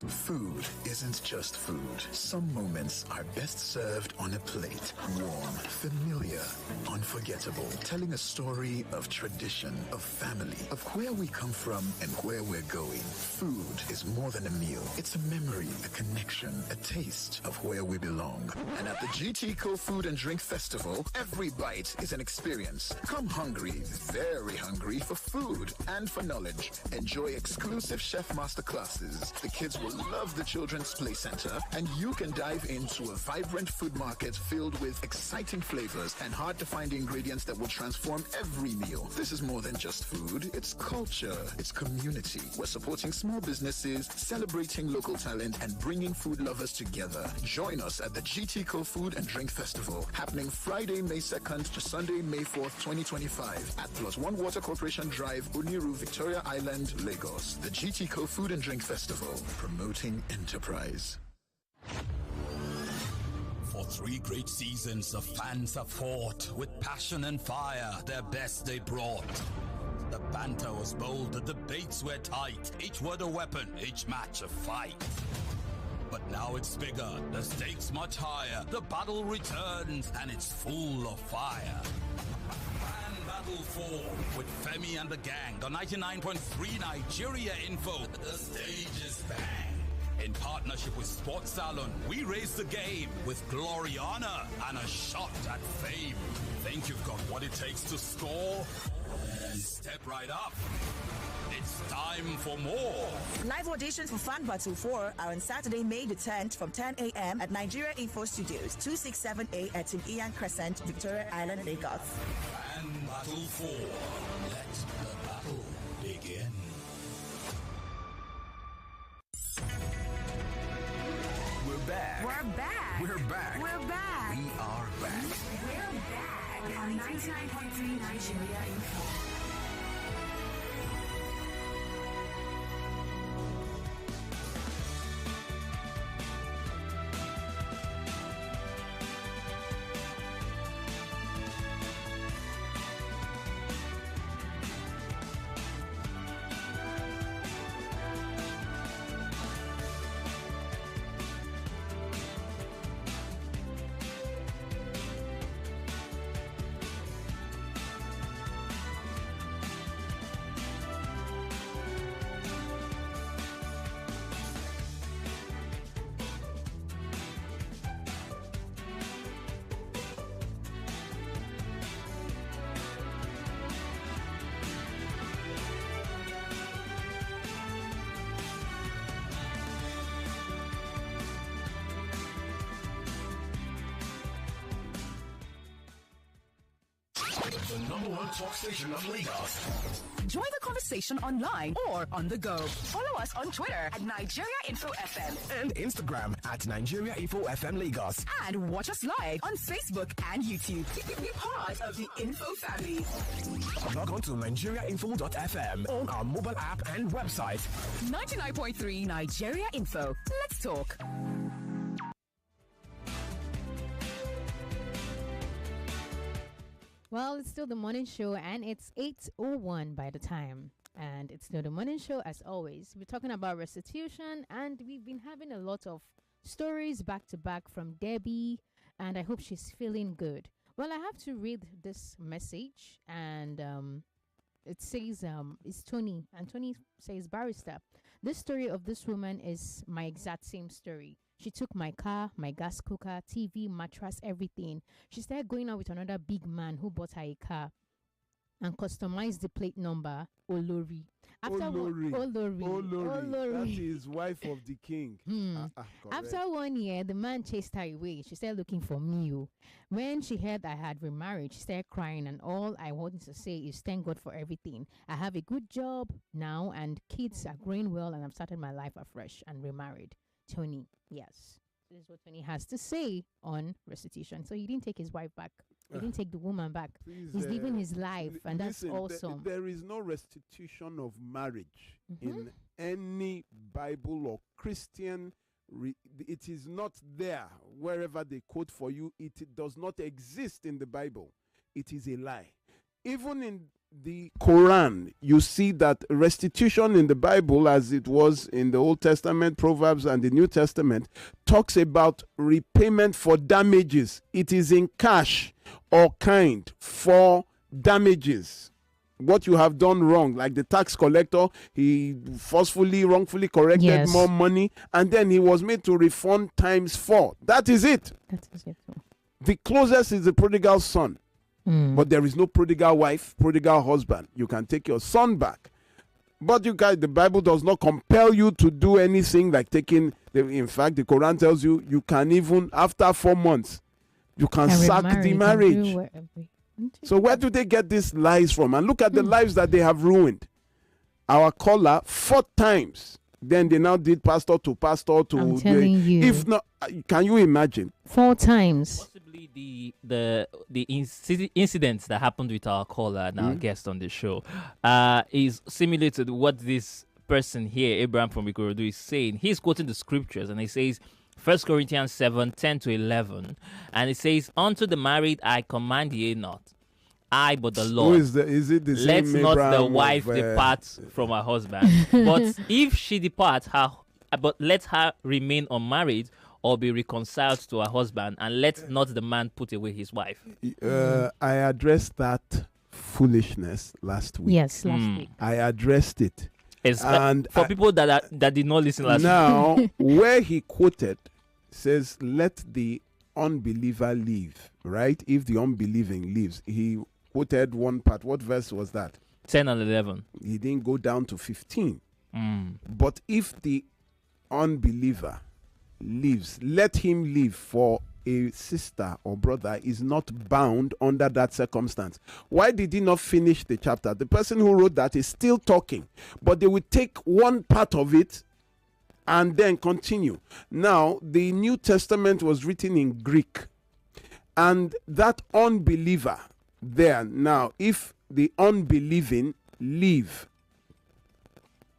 Food isn't just food. Some moments are best served on a plate. Warm, familiar, unforgettable. Telling a story of tradition, of family, of where we come from and where we're going. Food is more than a meal. It's a memory, a connection, a taste of where we belong. And at the GT Co Food and Drink Festival, every bite is an experience. Come hungry, very hungry for food and for knowledge. Enjoy exclusive chef master classes. The kids will love the Children's Play Center, and you can dive into a vibrant food market filled with exciting flavors and hard-to-find ingredients that will transform every meal. This is more than just food. It's culture. It's community. We're supporting small businesses, celebrating local talent, and bringing food lovers together. Join us at the GT Co Food and Drink Festival, happening Friday, May 2nd to Sunday, May 4th, 2025 at +1 Water Corporation Drive, Uniru, Victoria Island, Lagos. The GT Co Food and Drink Festival, promoting enterprise. For 3 great seasons, the fans have fought with passion and fire. Their best they brought. The banter was bold, the debates were tight. Each word a weapon, each match a fight. But now it's bigger, the stakes much higher. The battle returns, and it's full of fire. Battle 4 with Femi and the Gang, the 99.3 Nigeria Info. The stage is bang. In partnership with Sports Salon, we raise the game with glory, honor, and a shot at fame. Think you've got what it takes to score? Step right up. It's time for more. Live auditions for Fan Battle 4 are on Saturday, May the 10th from 10 a.m. at Nigeria Info Studios, 267A at Ian Crescent, Victoria Island, Lagos. Fan Battle 4. Let the battle begin. We're back. We're back. We're back. We're back. We are back. We're back on 99.3 Nigeria Info. The #1 talk station of Lagos. Join the conversation online or on the go. Follow us on Twitter at Nigeria Info FM And Instagram at Nigeria Info FM Lagos. and watch us live on Facebook and YouTube. Be part of the Info family. Log on to nigeriainfo.fm on our mobile app and website. 99.3 Nigeria Info. Let's talk. Well, it's still the morning show, and it's 8:01 by the time. And it's still the morning show, as always. We're talking about restitution, and we've been having a lot of stories back to back from Debbie, and I hope she's feeling good. Well, I have to read this message, and it says, it's Tony, and Tony says, Barrister, this story of this woman is my exact same story. She took my car, my gas cooker, TV, mattress, everything. She started going out with another big man who bought her a car and customized the plate number, Olori. Olori. That is wife of the king. After 1 year, the man chased her away. She started looking for me. When she heard I had remarried, she started crying, and all I wanted to say is thank God for everything. I have a good job now, and kids are growing well, and I've started my life afresh and remarried. Tony, yes. This is what Tony has to say on restitution. So he didn't take his wife back. He didn't take the woman back. He's living his life, and that's awesome. There is no restitution of marriage in any Bible or Christian. It is not there. Wherever they quote for you, it does not exist in the Bible. It is a lie. Even in the Quran, you see that restitution in the Bible, as it was in the Old Testament, Proverbs, and the New Testament, talks about repayment for damages. It is in cash or kind for damages. What you have done wrong, like the tax collector, he wrongfully collected more money, and then he was made to refund times 4. That is it. The closest is the prodigal son. But there is no prodigal wife, prodigal husband. You can take your son back, but you guys, the Bible does not compel you to do anything like taking. In fact, the Quran tells you you can even after 4 months, you can sack the marriage. So where do they get these lies from? And look at the lives that they have ruined. Our caller 4 times. Then they now did pastor to pastor to. I'm telling you. If not, can you imagine? 4 times. Possibly the incidents that happened with our caller and our guest on the show is similar to what this person here, Abraham from Ikorodu, is saying. He's quoting the scriptures, and he says, 1 Corinthians 7:10-11, and it says, unto the married I command ye not, I but the Lord. Is it the Let same not Abraham the wife depart from her husband. But if she depart, but let her remain unmarried or be reconciled to her husband, and let not the man put away his wife. I addressed that foolishness last week. Yes, last week. I addressed it. And for people that did not listen last now, week. where he quoted says, let the unbeliever leave, right? If the unbelieving leaves. He quoted one part. What verse was that? 10 and 11. He didn't go down to 15. But if the unbeliever leaves, let him leave, for a sister or brother is not bound under that circumstance. Why did he not finish the chapter? The person who wrote that is still talking, but they will take one part of it and then continue. Now, the New Testament was written in Greek, and that unbeliever there, now, if the unbelieving leave,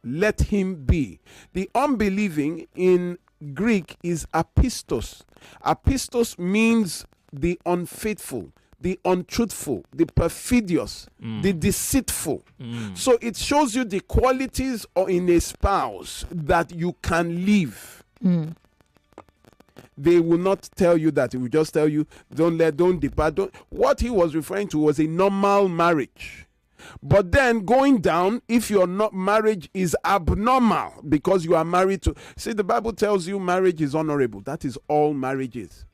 let him be. The unbelieving in Greek is apistos. Apistos means the unfaithful, the untruthful, the perfidious, the deceitful. So it shows you the qualities in a spouse that you can leave. They will not tell you that. They will just tell you, don't depart. What he was referring to was a normal marriage. But then going down, if your marriage is abnormal because you are married to, see, the Bible tells you marriage is honorable. That is all marriage is.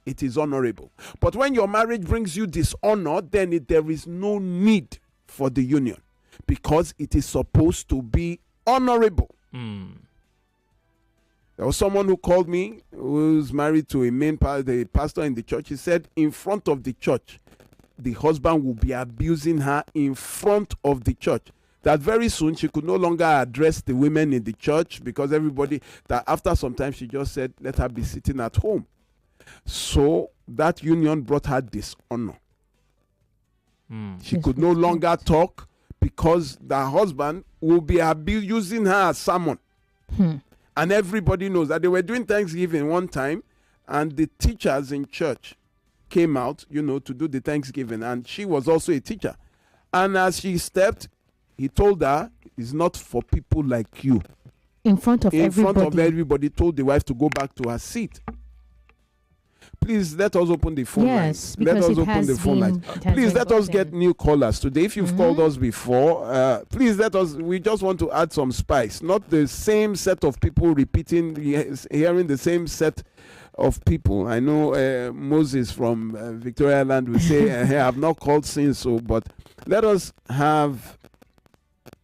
It is honorable. But when your marriage brings you dishonor, then there is no need for the union, because it is supposed to be honorable. There was someone who called me who's married to the pastor in the church. He said, in front of the church, the husband will be abusing her in front of the church. That very soon she could no longer address the women in the church because that after some time she just said, let her be sitting at home. So that union brought her dishonor. She could no longer talk because the husband will be using her as someone. And everybody knows that they were doing Thanksgiving one time, and the teachers in church came out, to do the Thanksgiving, and she was also a teacher. And as she stepped, he told her, it's not for people like you. In front of everybody, told the wife to go back to her seat. Please let us open the phone lines. Let us open the phone lines. Please let us get new callers today. If you've called us before, please let us. We just want to add some spice. Not the same set of people repeating, hearing the same set of people. I know Moses from Victoria Land will say, hey, I've not called since, but let us have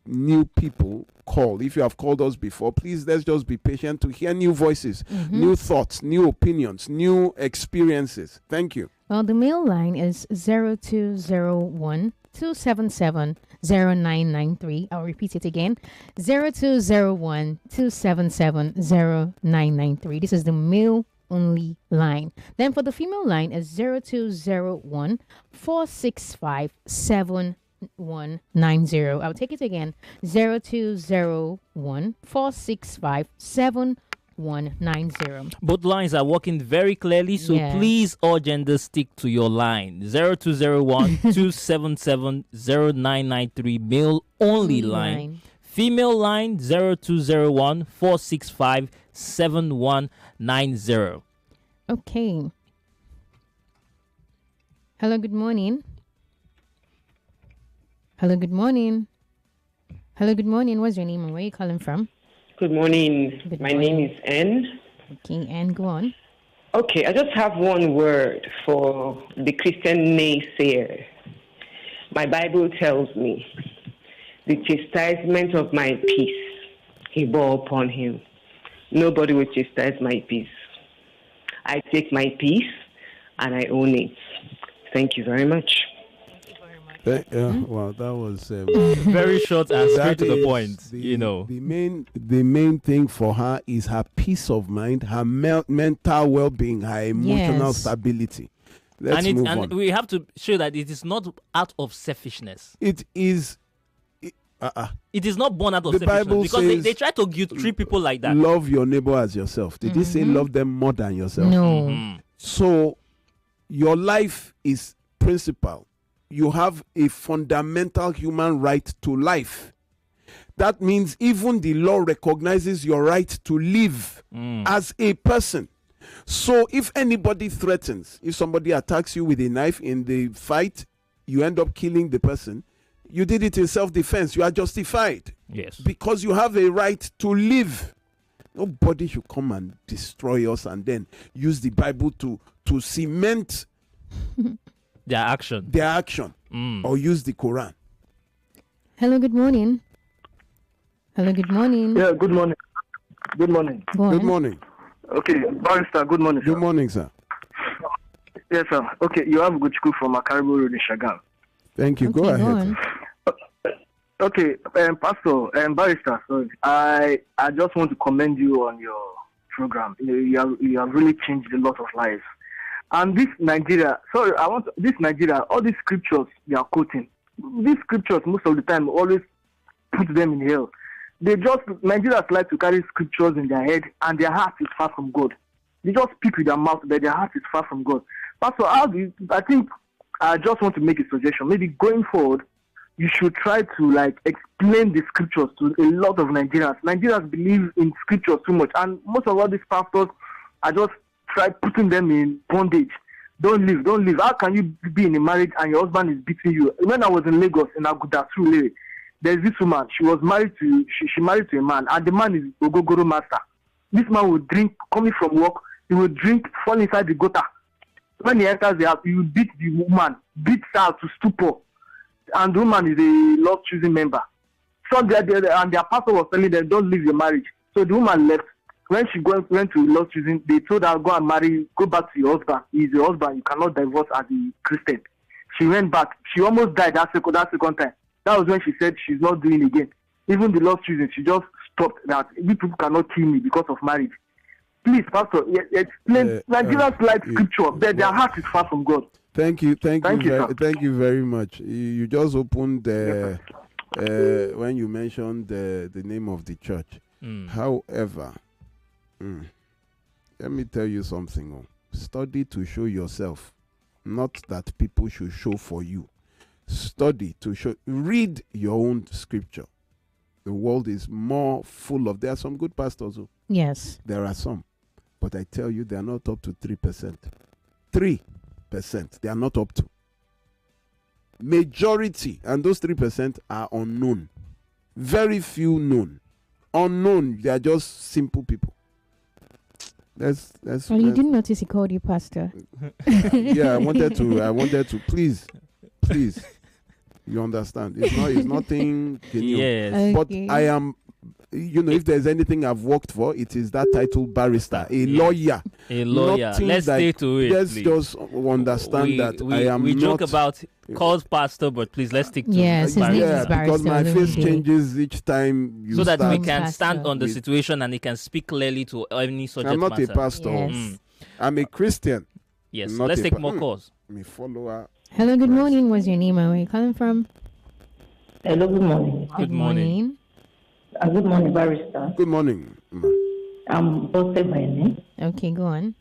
new people call. If you have called us before, please let's just be patient to hear new voices, new thoughts, new opinions, new experiences. Thank you. Well, the mail line is 0201 277 0993. I'll repeat it again. 0201 277 0993. This is the male only line. Then for the female line is 0201 465 7190. I'll take it again. 0201 465 7190. Both lines are working very clearly, so please all genders stick to your line. 0201 277 0993 male only line. Female line 0201 465 7190. Okay. Hello, good morning. Hello, good morning. Hello, good morning. What's your name and where are you calling from? Good morning. My name is Ann. Okay, Ann, go on. Okay, I just have one word for the Christian naysayer. My Bible tells me, the chastisement of my peace he bore upon him. Nobody will chastise my peace. I take my peace and I own it. Thank you very much. Well, that was very short and straight to the point. The main thing for her is her peace of mind, her mental well-being, her emotional stability. Let's move on. And we have to show that it is not out of selfishness. It is. It is not born out of the selfishness, Bible because says, they try to treat people like that. Love your neighbor as yourself. Did he say love them more than yourself? No. So your life is principal. You have a fundamental human right to life. That means even the law recognizes your right to live as a person. So if anybody threatens, if somebody attacks you with a knife in the fight, you end up killing the person. You did it in self-defense. You are justified. Yes. Because you have a right to live. Nobody should come and destroy us and then use the Bible to cement their action. Or use the Quran. Hello, good morning. Hello, good morning. Yeah, good morning. Good morning. Good morning. Okay, Barrister, good morning, sir. Good morning, sir. Yes, sir. Okay, you have good school from Makaribo Road in Shagam. Thank you. Go ahead. Okay, Pastor and Barrister, sorry. I just want to commend you on your program. You have really changed a lot of lives. And this Nigeria, all these scriptures they are quoting, these scriptures most of the time always put them in hell. Nigerians like to carry scriptures in their head and their heart is far from God. They just speak with their mouth, but their heart is far from God. Pastor, I just want to make a suggestion. Maybe going forward, you should try to explain the scriptures to a lot of Nigerians. Nigerians believe in scriptures too much, and most of all these pastors are just try putting them in bondage. Don't live. How can you be in a marriage and your husband is beating you? When I was in Lagos, in Aguda, there's this woman. She was married to she married to a man, and the man is Ogogoro master. This man would drink, coming from work, he would drink, fall inside the gutter. When he enters the house, he will beat the woman, beat her to stupor. And the woman is a love-choosing member. So and their pastor was telling them, don't leave your marriage. So the woman left. When she went to love choosing, they told her, go and marry, go back to your husband. He is your husband. You cannot divorce as a Christian. She went back. She almost died that second time. That was when she said she's not doing again. Even the Lord's choosing, she just stopped that. We people cannot kill me because of marriage. Please, Pastor, explain Nigerians like scripture, but their heart is far from God. Thank you very much. You just opened when you mentioned the name of the church. However, let me tell you something. Study to show yourself, not that people should show for you. Study to show. Read your own scripture. The world is more full of. There are some good pastors. Yes. There are some. But I tell you, they are not up to 3%. 3%. They are not up to. Majority, and those 3% are unknown. Very few known. Unknown, they are just simple people. You didn't notice he called you pastor. Yeah, I wanted to. Please. You understand? It's nothing. Yes. Okay. But I am. If there's anything I've worked for, it is that title barrister, a lawyer. A lawyer. Nothing Let's stay to it. Let's please. just understand that I am we not. joke about called pastor, but please let's stick to Yes, his name is barrister. Because my face changes each time you so that start. we can stand on the situation and he can speak clearly to any subject I'm not matter. a pastor. Yes. I'm a Christian. Yes. Not Let's a take more calls. Me follower. Hello, good morning. What's your name? Where are you calling from? Hello, good morning. Good morning. Good morning, barrister. Good morning. I'm Bose by name. Okay, go on.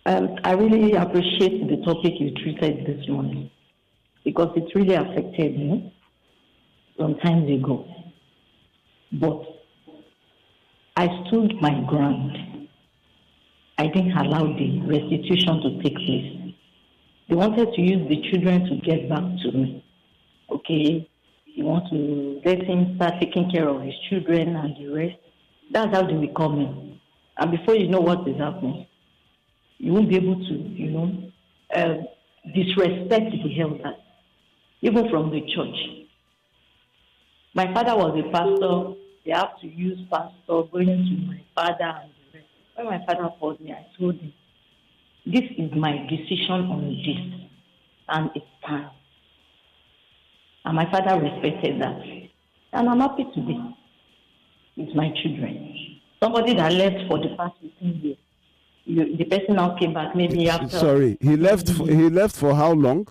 I really appreciate the topic you treated this morning because it really affected me some time ago. But I stood my ground. I didn't allow the restitution to take place. They wanted to use the children to get back to me. Okay, you want to let him start taking care of his children and the rest. That's how they will come in. And before you know what is happening, you won't be able to, disrespect the elders, even from the church. My father was a pastor. They have to use pastor going to my father and the rest. When my father called me, I told him, this is my decision on this, and it's time. And my father respected that. And I'm happy today with my children. Somebody that left for the past 15 years. The person now came back maybe after. Sorry, he left for how long?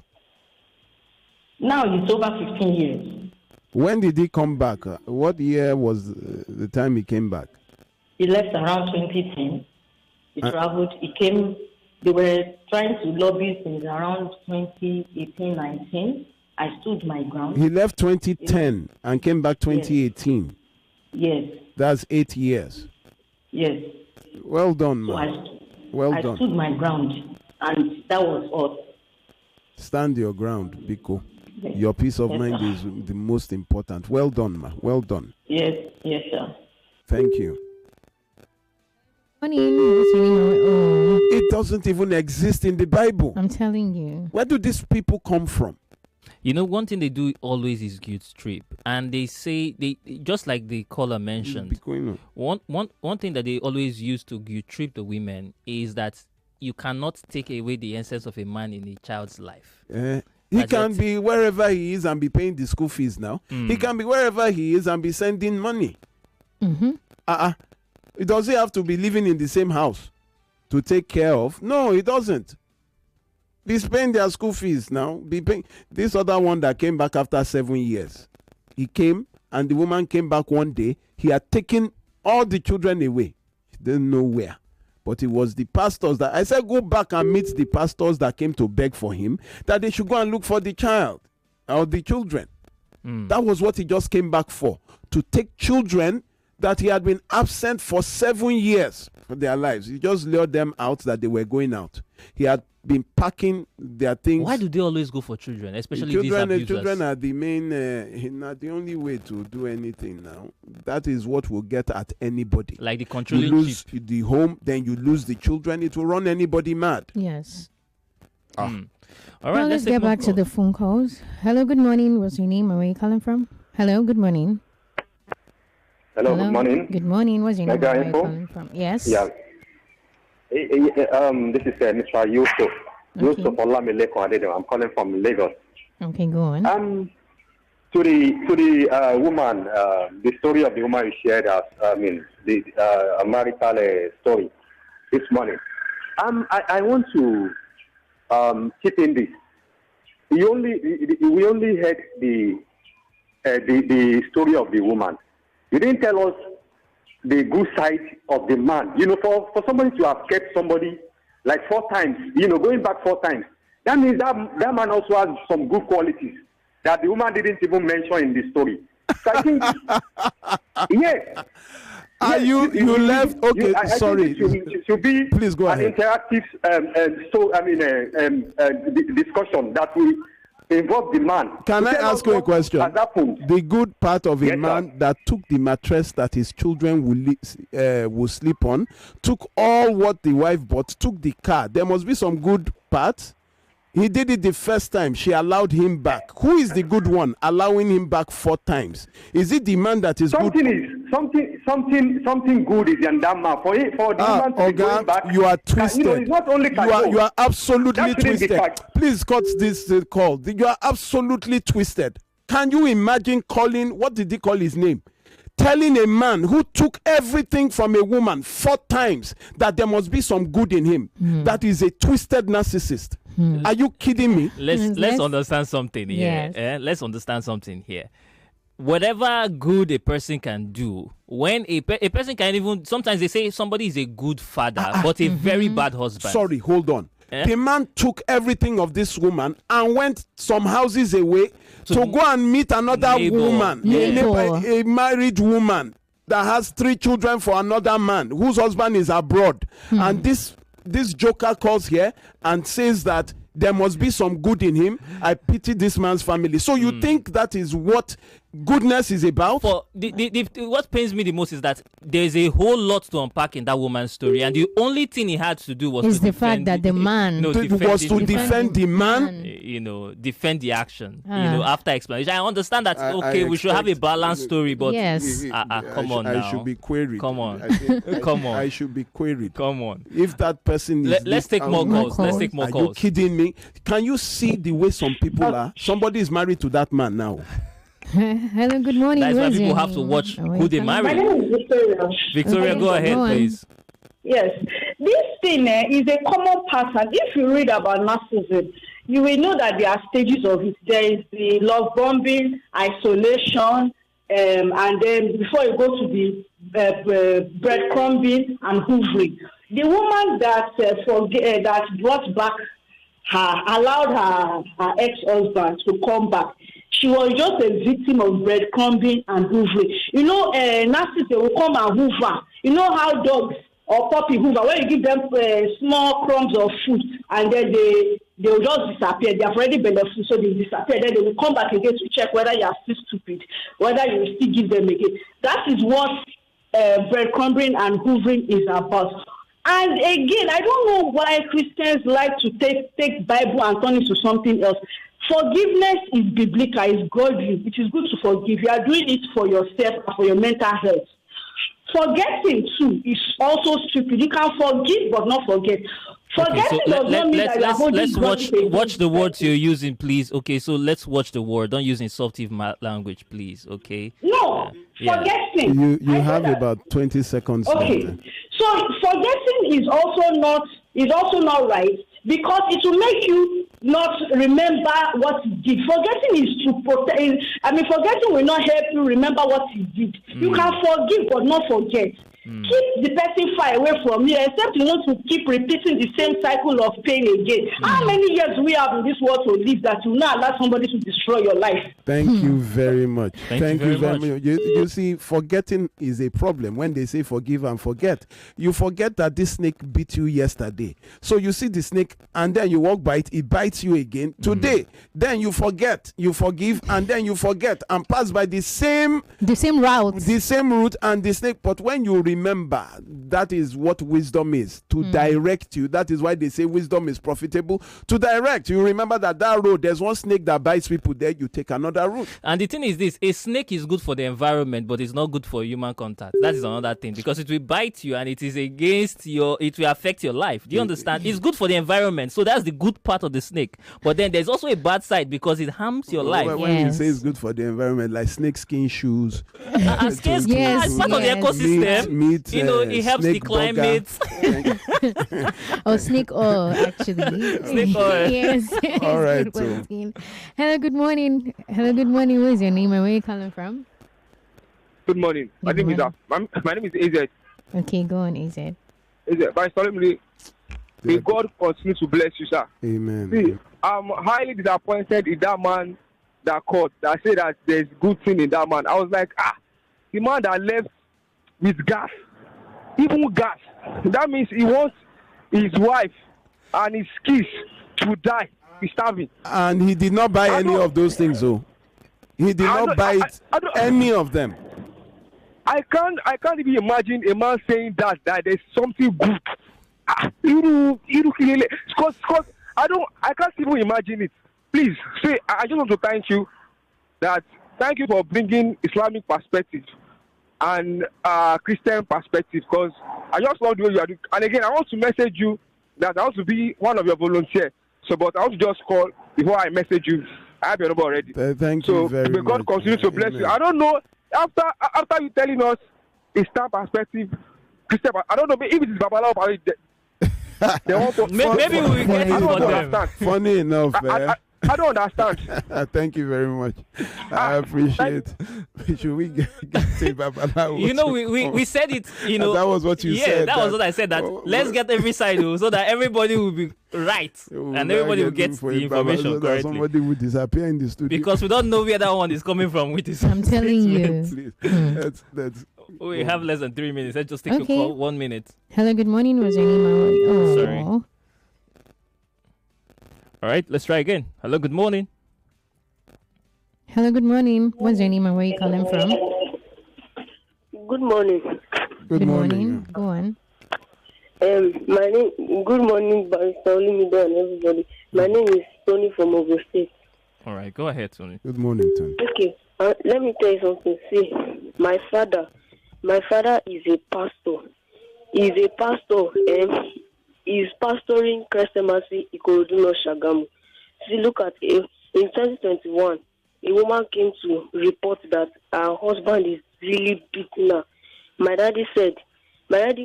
Now it's over 15 years. When did he come back? What year was the time he came back? He left around 2010. He traveled. He came. They were trying to lobby since around 2018-19. I stood my ground. He left 2010 and came back 2018. Yes. That's 8 years. Yes. Well done, man. I stood my ground, and that was all. Stand your ground, Biko. Yes. Your peace of mind is the most important. Well done, ma. Well done. Yes, sir. Thank you. It doesn't even exist in the Bible. I'm telling you. Where do these people come from? One thing they do always is guilt trip, and they say they just like the caller mentioned. One thing that they always use to guilt trip the women is that you cannot take away the essence of a man in a child's life. He can be wherever he is and be paying the school fees now. He can be wherever he is and be sending money. Does he have to be living in the same house to take care of? No, he doesn't. Be paying their school fees now. Be paying. This other one that came back after 7 years. He came and the woman came back one day. He had taken all the children away. He didn't know where. But it was the pastors that I said, go back and meet the pastors that came to beg for him, that they should go and look for the child or the children. That was what he just came back for, to take children that he had been absent for 7 years of their lives. He just lured them out that they were going out. He had been packing their things. Why do they always go for children, especially these abusers? Children are the main, not the only way to do anything now. That is what will get at anybody. Like the controlling. You lose the home, then you lose the children. It will run anybody mad. Yes. All right, well, let's get back to the phone calls. Hello, good morning. What's your name? Where are you calling from? Hello, good morning. Hello, good morning. Good morning. What's your name? Where are you calling from? Yes. Yeah. This is Mr. Yusuf. Joseph Olamileko Adedo. I'm calling from Lagos. Okay, go on. To the woman, the story of the woman you shared us, the marital story this morning. I want to chip in this. We only heard the story of the woman. You didn't tell us the good side of the man. For somebody to have kept somebody like 4 times, going back 4 times, that means that man also has some good qualities that the woman didn't even mention in the story. So I think, yes. You left? Okay, sorry. It should be please go ahead. An interactive discussion that will involve the man. Can I ask you a question? The good part of a man that took the mattress that his children will sleep on, took all what the wife bought, took the car. There must be some good parts. He did it the first time. She allowed him back. Who is the good one allowing him back 4 times? Is it the man that is something good? Something good is in that man. For the man to be going back. You are twisted. It's not only you are absolutely twisted. Please cut this call. You are absolutely twisted. Can you imagine calling, what did he call his name? Telling a man who took everything from a woman 4 times that there must be some good in him. That is a twisted narcissist. Are you kidding me? Let's understand something here. Yes. Let's understand something here. Whatever good a person can do, when a person can even, sometimes they say somebody is a good father, but a very bad husband. Sorry, hold on. The man took everything of this woman and went some houses away to go and meet another woman, a married woman that has 3 children for another man whose husband is abroad. And this joker calls here and says that there must be some good in him. I pity this man's family. So you think that is what goodness is about? What pains me the most is that there's a whole lot to unpack in that woman's story, and the only thing he had to do was the fact that the man defend the man. Defend the action. After explanation, I understand that. We should have a balanced story, but come on now. I should be queried. Come on, come on. I should be queried. Come on. If that person is, let's take more calls. Let's take more calls. Are you kidding me? Can you see the way some people are? Somebody is married to that man now. Hello, good morning. That's why people have to watch who they marry. My name is Victoria. Victoria, go ahead, please. Yes, this thing is a common pattern. If you read about narcissism, you will know that there are stages of it. There is the love bombing, isolation, and then before you go to the breadcrumbing and hoovering. The woman that brought back allowed her ex-husband to come back. She was just a victim of breadcrumbing and hoovering. Narcissists will come and hoover. You know how dogs or puppy hoover, when you give them small crumbs of food and then they will just disappear. They have already been food, so they disappear. Then they will come back again to check whether you are still stupid, whether you will still give them again. That is what breadcrumbing and hoovering is about. And again, I don't know why Christians like to take Bible and turn it to something else. Forgiveness is biblical, is godly. It is good to forgive. You are doing it for yourself and for your mental health. Forgetting too is also stupid. You can forgive but not forget. Forgetting does not mean that you are holding let's watch the words you're using, please. Okay, so let's watch the word. Don't use insultive language, please. Okay. No, forgetting. You have about 20 seconds. Okay. Left. So forgetting is also not right, because it will make you not remember what he did. Forgetting is to protect. Forgetting will not help you remember what he did. You can forgive but not forget. Keep the person far away from you, except you want to keep repeating the same cycle of pain again. How many years we have in this world to live that you will not allow somebody to destroy your life? Thank you very much. Thank you very much. You see, forgetting is a problem. When they say forgive and forget, you forget that this snake bit you yesterday. So you see the snake and then you walk by it, it bites you again today. Then you forget, you forgive, and then you forget and pass by the same route and the snake. But when you remember, that is what wisdom is, to direct you. That is why they say wisdom is profitable, to direct. You remember that road, there's one snake that bites people there, you take another route. And the thing is this, a snake is good for the environment, but it's not good for human contact. That is another thing, because it will bite you and it is against it will affect your life. Do you understand? It's good for the environment, so that's the good part of the snake. But then there's also a bad side, because it harms your life. When you say it's good for the environment, like snake skin shoes. Skin skin, it's part of the ecosystem. Meat, it helps the climate. Snake oil, actually. Snake oil. Yes. All right. Hello, good morning. What is your name and where are you calling from? Good morning. My name is AZ. Okay, go on, AZ. By solemnly, may God continue to bless you, sir. Amen. See, I'm highly disappointed in that man that caught, that said that there's good thing in that man. I was like, the man that left with gas, even gas, that means he wants his wife and his kids to die. He's starving. And he did not buy any of those things, though. He did not buy any of them. I can't even imagine a man saying that there's something good. Because I can't even imagine it. Please, say, I just want to thank you for bringing Islamic perspective and Christian perspective, because I just love the way you are doing. And again, I want to message you that I want to be one of your volunteers. So, but I want to just call before I message you. I have your number already. Thank you very much. May God continue to bless you. I don't know, after you telling us Islam perspective, Christian, I don't know if it is Babalawo or they want to, maybe we get it for them. Funny enough, I don't understand. Thank you very much. I appreciate. Should we get Babalawo? We said it. That was what you said. Yeah, that was what I said. That let's get every side so that everybody will be right and everybody will get the information correctly. Somebody will disappear in the studio because we don't know where that one is coming from with this. I'm telling you. We have less than 3 minutes. Let's just take a call. 1 minute. Hello, good morning. Was your name? Sorry. All right, let's try again. Hello, good morning. Hello, good morning. What's your name and where are you calling from? Good morning. Good morning. Go on. Good morning, Barrister Olumide and everybody. My name is Tony from Ogun State. All right, go ahead, Tony. Good morning, Tony. Okay, let me tell you something. See, my father is a pastor. He's a pastor and he's pastoring Kresemasi Ikorodu Shagamu. See, look at it. In 2021, a woman came to report that her husband is really beating her. My daddy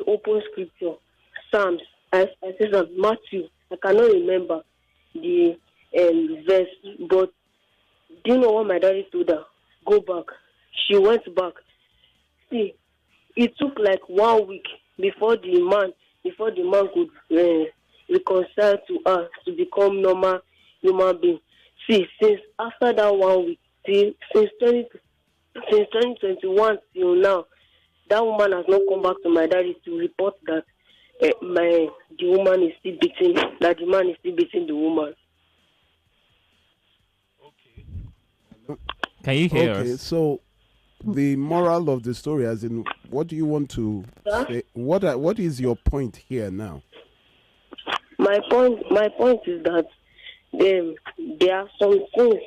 opened scripture, Psalms, I said Matthew. I cannot remember the verse, but do you know what my daddy told her? Go back. She went back. See, it took like 1 week before the man could reconcile to her to become normal human being. See, since after that 1 week, since 2021 till now, that woman has not come back to my daddy to report that the man is still beating the woman. Can you hear us? So the moral of the story, as in, what do you want to say? What is your point here now? My point is that there are some things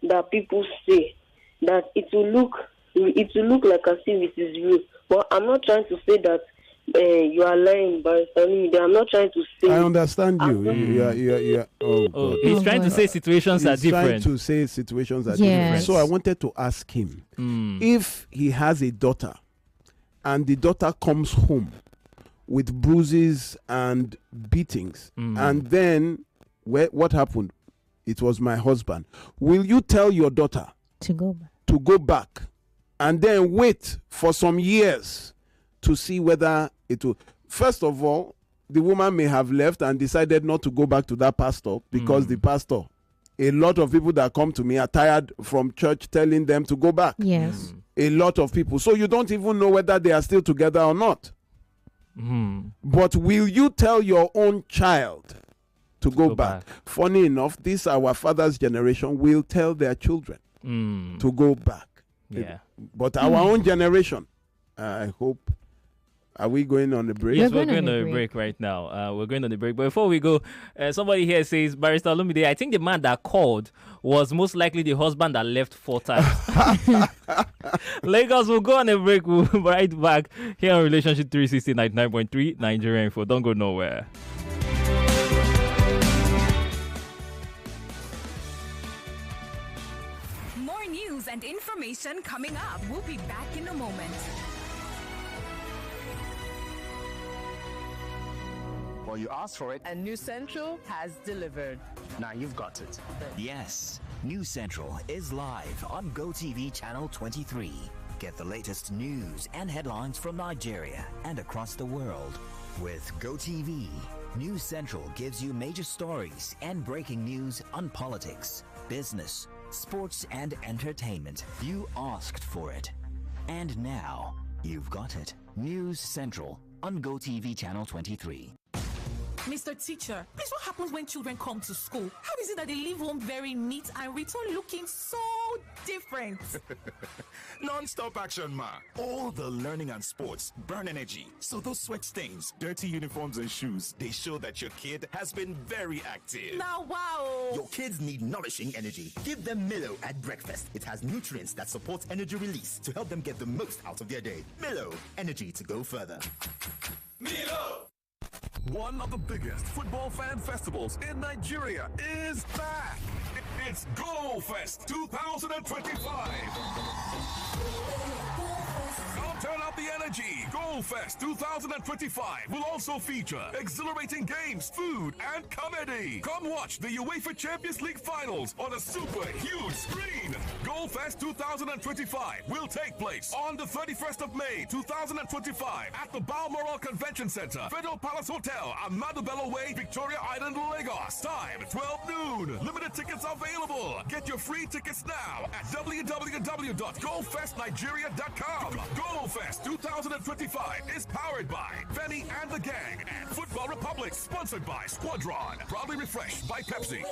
that people say that it will look like as if it is real. But I'm not trying to say that you are lying, but I'm not trying to say. I understand you. He's trying to say situations are different. He's trying to say situations are different. So I wanted to ask him if he has a daughter and the daughter comes home with bruises and beatings, and then what happened? It was my husband. Will you tell your daughter to go back and then wait for some years to see whether it will? First of all, the woman may have left and decided not to go back to that pastor because the pastor, a lot of people that come to me are tired from church telling them to go back. Yes. A lot of people. So you don't even know whether they are still together or not. But will you tell your own child to go back? Funny enough, this our father's generation will tell their children to go back. Yeah. But our own generation, I hope Are we going on the break? Yes, we're going on a break right now. We're going on the break. But before we go, somebody here says, Barrister Olumide, I think the man that called was most likely the husband that left 4 times. Lagos, we'll go on a break. We'll be right back here on Relationship 360 99.3 Nigeria Info. Don't go nowhere. More news and information coming up. We'll be back in a moment. Well, you asked for it. And News Central has delivered. Now you've got it. Yes, News Central is live on GoTV Channel 23. Get the latest news and headlines from Nigeria and across the world. With GoTV, News Central gives you major stories and breaking news on politics, business, sports, and entertainment. You asked for it. And now, you've got it. News Central on GoTV Channel 23. Mr. Teacher, please, what happens when children come to school? How is it that they leave home very neat and return looking so different? Non-stop action, ma. All the learning and sports burn energy. So those sweat stains, dirty uniforms and shoes, they show that your kid has been very active. Now, wow. Your kids need nourishing energy. Give them Milo at breakfast. It has nutrients that support energy release to help them get the most out of their day. Milo, energy to go further. Milo! One of the biggest football fan festivals in Nigeria is back. It's Goal Fest 2025. Come turn up the energy. Goal Fest 2025 will also feature exhilarating games, food, and comedy. Come watch the UEFA Champions League finals on a super huge screen. Goal Fest 2025 will take place on the 31st of May 2025 at the Balmoral Convention Center, Federal Palace Hotel, Ahmadu Bello Way, Victoria Island, Lagos. Time 12 noon. Limited tickets available. Get your free tickets now at www.goalfestnigeria.com. Goal Fest 2025 is powered by Benny and the Gang and Football Republic, sponsored by Squadron, proudly refreshed by Pepsi.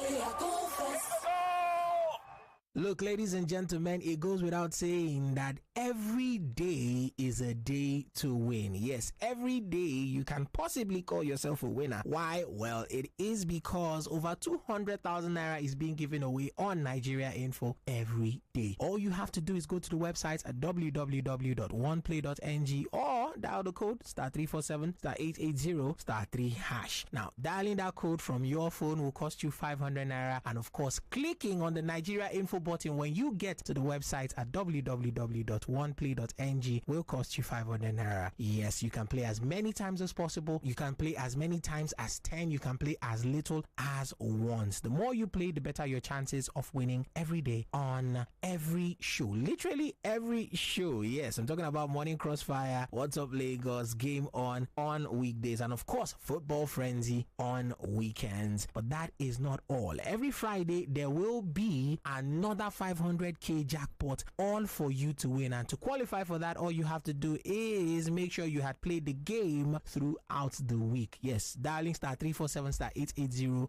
Look, ladies and gentlemen, it goes without saying that every day is a day to win. Yes, every day you can possibly call yourself a winner. Why? Well, it is because over 200,000 naira is being given away on Nigeria Info every day. All you have to do is go to the website at www.oneplay.ng or dial the code *347 *880 *3#. Now, dialing that code from your phone will cost you 500 naira, and of course, clicking on the Nigeria Info button when you get to the website at www.oneplay.ng will cost you 500 naira. Yes, you can play as many times as possible. You can play as many times as 10. You can play as little as once. The more you play, the better your chances of winning every day on every show. Literally every show. Yes, I'm talking about Morning Crossfire, What's Up Lagos, Game On weekdays, and of course Football Frenzy on weekends. But that is not all. Every Friday there will be another 500k jackpot, all for you to win. And to qualify for that, all you have to do is make sure you had played the game throughout the week. Yes, dialing *347 *880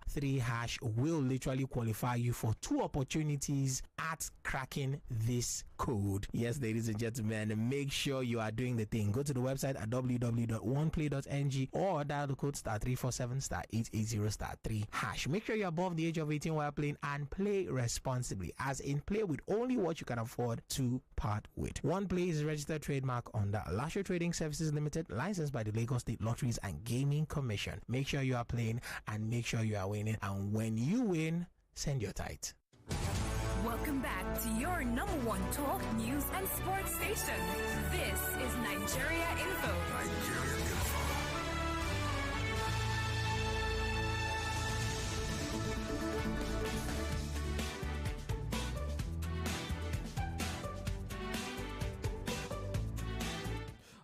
*3# will literally qualify you for 2 opportunities at cracking this code. Yes, ladies and gentlemen, make sure you are doing the thing. Go to the website at www.oneplay.ng or dial the code *347 *880 *3#. Make sure you're above the age of 18 while playing, and play responsibly, as in play with only what you can afford to part with. One Play is a registered trademark under Lasher Trading Services Limited, licensed by the Lagos State Lotteries and Gaming Commission. Make sure you are playing and make sure you are winning, and when you win, send your tithe. Welcome back to your #1 talk, news, and sports station. This is Nigeria Info.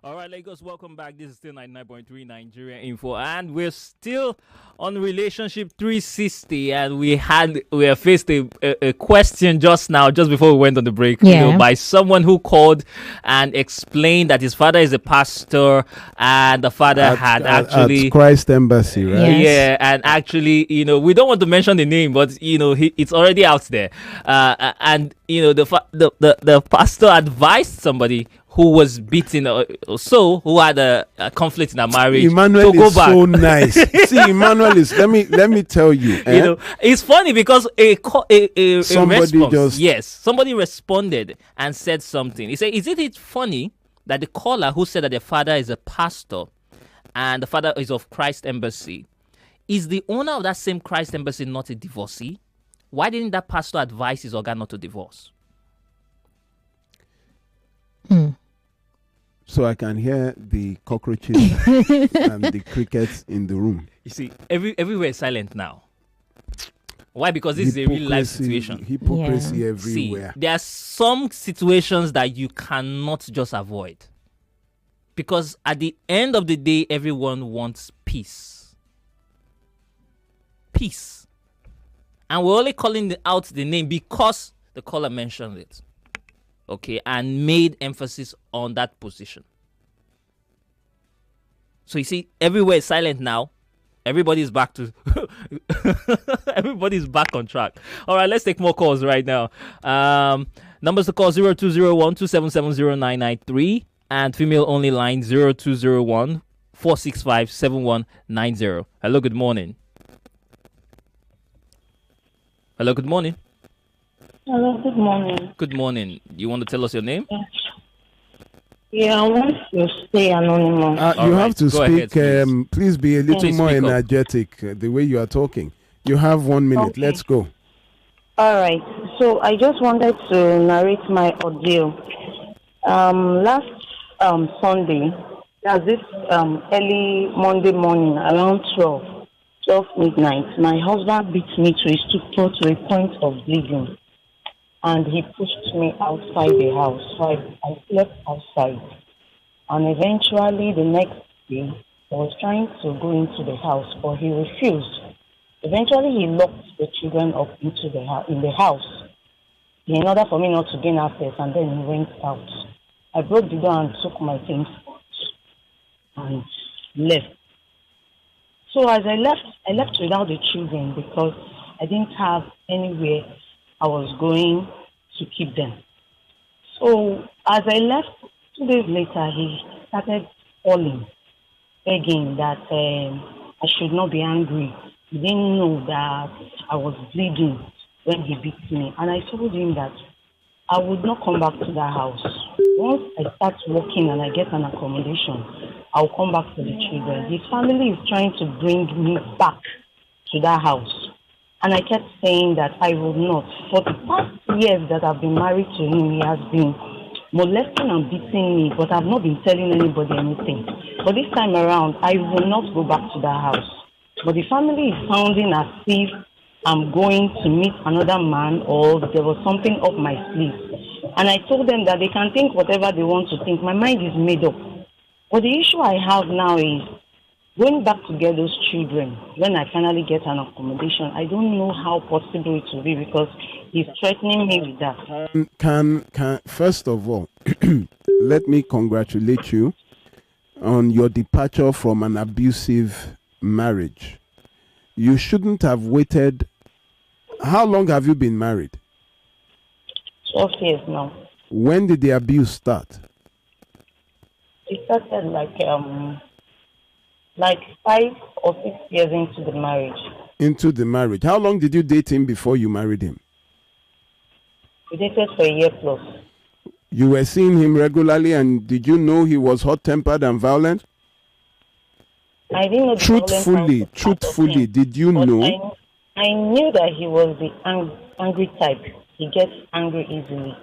All right, Lagos, welcome back. This is still 99.3 Nigeria Info, and we're still on Relationship 360, and we have faced a question just now, just before we went on the break, by someone who called and explained that his father is a pastor, and the father had actually at Christ Embassy, right? Yes. Yeah, and actually, we don't want to mention the name, but it's already out there, and the pastor advised somebody who was beaten, who had a conflict in a marriage. Emmanuel to go is back. so nice. See, Emmanuel is. Let me tell you. It's funny because somebody responded and said something. He said, "Isn't it funny that the caller who said that the father is a pastor and the father is of Christ Embassy, is the owner of that same Christ Embassy not a divorcee? Why didn't that pastor advise his organ not to divorce?" So I can hear the cockroaches and the crickets in the room. You see, everywhere is silent now. Why? Because this is a real life situation. Hypocrisy everywhere. See, there are some situations that you cannot just avoid. Because at the end of the day, everyone wants peace. Peace. And we're only calling out the name because the caller mentioned it. Okay, and made emphasis on that position. So you see, everywhere is silent now. Everybody's back to everybody's back on track. All right, let's take more calls right now. Numbers to call 0201-277-0993 and female only line 0201-465-7190. Hello, good morning. Hello, good morning. Hello, good morning. Good morning. You want to tell us your name? Yeah, I want to stay anonymous. You have to speak. Ahead, please be a little more speak up. energetic the way you are talking. You have 1 minute. Okay. Let's go. All right. So I just wanted to narrate my ordeal. Last Sunday, that's this early Monday morning, around 12 midnight, my husband beat me to his stupor to a point of bleeding. And he pushed me outside the house. So I slept outside. And eventually the next day, I was trying to go into the house, but he refused. Eventually he locked the children up into in the house in order for me not to gain access, and then he went out. I broke the door and took my things and left. So as I left without the children because I didn't have anywhere I was going to keep them. So as I left, 2 days later, he started calling, begging that I should not be angry. He didn't know that I was bleeding when he beat me. And I told him that I would not come back to that house. Once I start working and I get an accommodation, I'll come back to the children. His family is trying to bring me back to that house. And I kept saying that I will not. For the past years that I've been married to him, he has been molesting and beating me, but I've not been telling anybody anything. But this time around, I will not go back to that house. But the family is sounding as if I'm going to meet another man or there was something up my sleeve. And I told them that they can think whatever they want to think. My mind is made up. But the issue I have now is going back to get those children when I finally get an accommodation. I don't know how possible it will be because he's threatening me with that. Can first of all, let me congratulate you on your departure from an abusive marriage. You shouldn't have waited. How long have you been married? 12 years now. When did the abuse start? It started like 5 or 6 years into the marriage. Into the marriage. How long did you date him before you married him? We dated for a year plus. You were seeing him regularly, and did you know he was hot-tempered and violent? I didn't know. Truthfully, did you know? I knew that he was the angry type. He gets angry easily.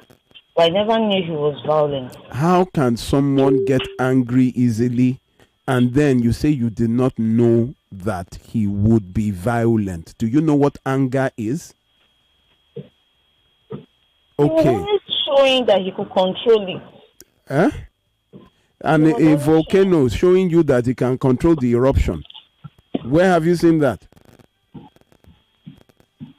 But I never knew he was violent. How can someone get angry easily, and then you say you did not know that he would be violent? Do you know what anger is? Okay. He was always showing that he could control it. And a volcano showing you that he can control the eruption. Where have you seen that?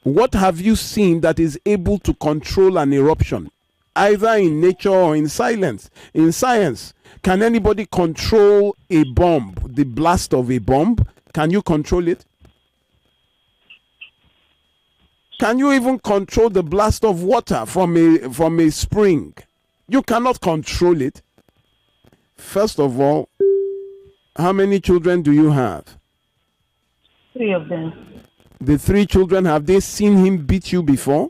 What have you seen that is able to control an eruption, either in nature or in silence? In science, can anybody control a bomb, the blast of a bomb? Can you control it? Can you even control the blast of water from a spring? You cannot control it. First of all, how many children do you have? 3 of them. The 3 children, have they seen him beat you before?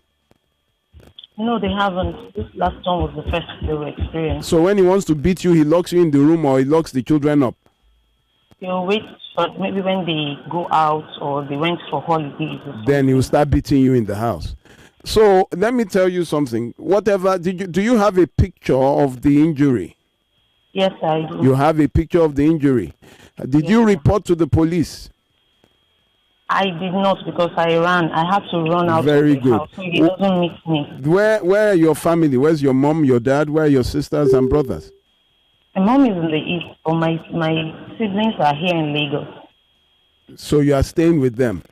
No, they haven't. This last one was the first they were experiencing. So when he wants to beat you, he locks you in the room or he locks the children up? He'll wait for maybe when they go out or they went for holidays. Then he will start beating you in the house. So let me tell you something. Whatever, do you have a picture of the injury? Yes, I do. You have a picture of the injury. Did you report to the police? I did not, because I ran. I had to run out Very of the good. house so he doesn't meet me. Where are your family? Where's your mom, your dad? Where are your sisters and brothers? My mom is in the east, but my siblings are here in Lagos. So you are staying with them?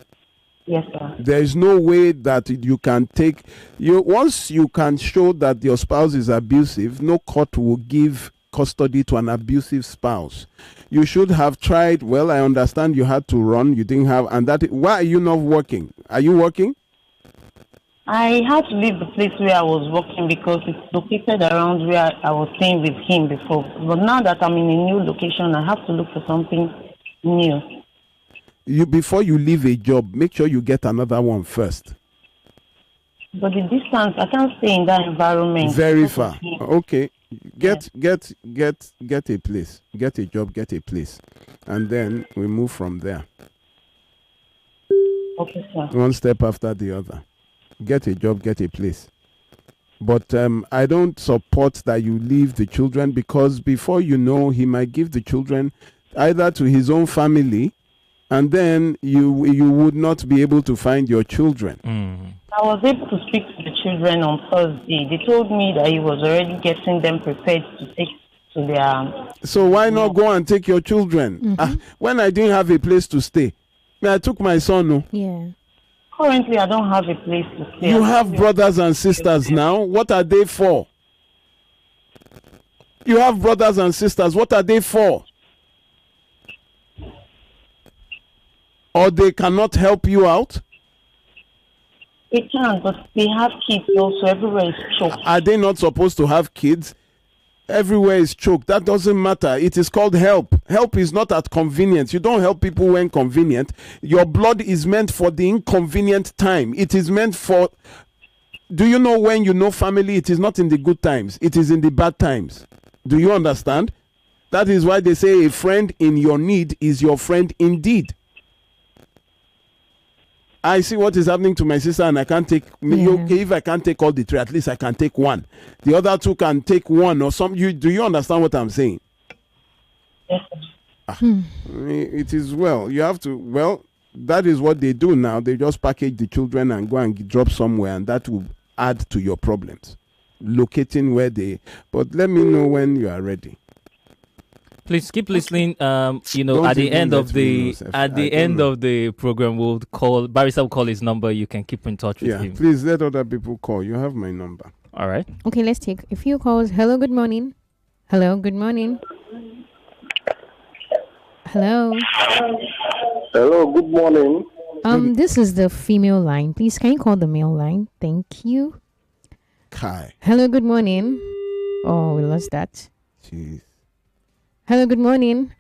Yes, sir. There is no way that you can take you once you can show that your spouse is abusive. No court will give custody to an abusive spouse. You should have tried. Well, I understand you had to run. You didn't have, and that. Why are you not working? Are you working? I had to leave the place where I was working because it's located around where I was staying with him before. But now that I'm in a new location, I have to look for something new. Before you leave a job, make sure you get another one first. But the distance, I can't stay in that environment. Very far. Okay. Get a place. Get a job, get a place. And then we move from there. Okay, sir. One step after the other. Get a job, get a place. But I don't support that you leave the children, because before you know, he might give the children either to his own family, and then you would not be able to find your children. I was able to speak to the children on Thursday. They told me that he was already getting them prepared to take to their... So why not go and take your children? When I didn't have a place to stay, I took my son. No? Yeah. Currently, I don't have a place to stay. You have brothers and sisters now. What are they for? You have brothers and sisters. What are they for? Or they cannot help you out? They can, but they have kids also. Everywhere is choked. Are they not supposed to have kids? Everywhere is choked. That doesn't matter. It is called help. Help is not at convenience. You don't help people when convenient. Your blood is meant for the inconvenient time. It is meant for... Do you know when you know family? It is not in the good times. It is in the bad times. Do you understand? That is why they say a friend in your need is your friend indeed. I see what is happening to my sister, and I can't take. Okay, if I can't take all the 3, at least I can take 1. The other 2 can take 1 or some. Do you understand what I'm saying? Yes. It is well. You have to. Well, that is what they do now. They just package the children and go and drop somewhere, and that will add to your problems. Locating where they. But let me know when you are ready. Please keep listening. At the end of the program, we'll call Barrister will call his number. You can keep in touch with him. Please let other people call. You have my number. All right. Okay, let's take a few calls. Hello, good morning. Hello, good morning. Hello. Hello, good morning. This is the female line. Please, can you call the male line? Thank you. Kai. Hello, good morning. Oh, we lost that. Jeez. Hello, good morning.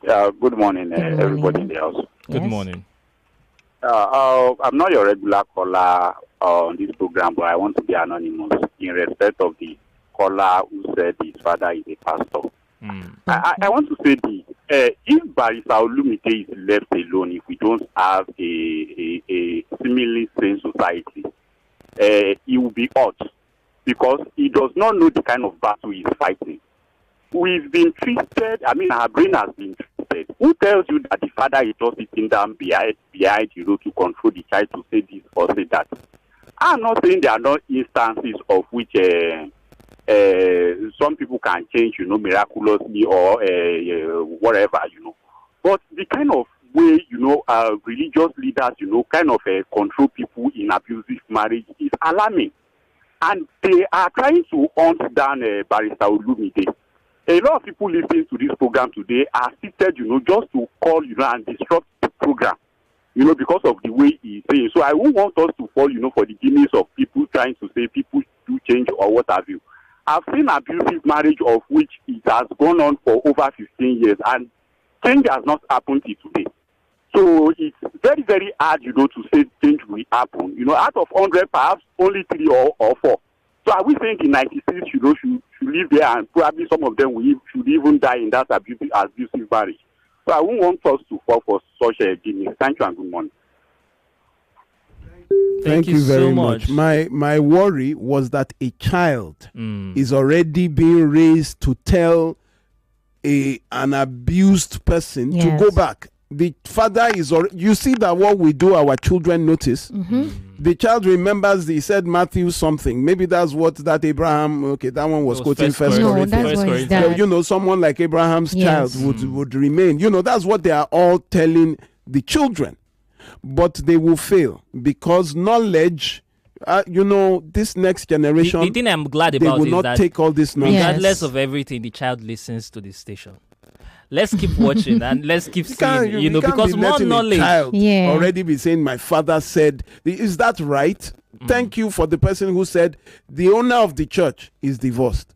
Yeah, good morning, everybody in the house. Good morning. I'm not your regular caller on this program, but I want to be anonymous in respect of the caller who said his father is a pastor. I want to say this. If Barrister Olumide is left alone, if we don't have a similarly sane society, he will be hurt because he does not know the kind of battle he's fighting. We've been treated, our brain has been treated. Who tells you that the father is just sitting down behind to control the child to say this or say that? I'm not saying there are not instances of which some people can change, miraculously or whatever, But the kind of way, religious leaders, kind of control people in abusive marriage is alarming. And they are trying to hunt down Barrister Olumide. A lot of people listening to this program today are seated, just to call, and disrupt the program, because of the way he's saying. So I won't want us to fall, for the gimmicks of people trying to say people do change or what have you. I've seen abusive marriage of which it has gone on for over 15 years, and change has not happened till today. So it's very, very hard, to say change will happen. Out of 100, perhaps only 3 or 4. So are we saying the 96, should live there, and probably some of them should even die in that abusive marriage? So I won't want us to fall for such a gimmick. Thank you and good morning. Thank you very much. My worry was that a child is already being raised to tell an abused person to go back. The father is already, you see that what we do, our children notice. The child remembers, he said Matthew something. Maybe that's what that Abraham, that one was quoting First Corinthians. Someone like Abraham's child would remain. That's what they are all telling the children. But they will fail because knowledge, this next generation, the thing I'm glad about they will is not that take all this nonsense. Regardless of everything, the child listens to this station. Let's keep watching and let's keep seeing, because more knowledge. Already be saying, my father said, is that right? Thank you for the person who said the owner of the church is divorced.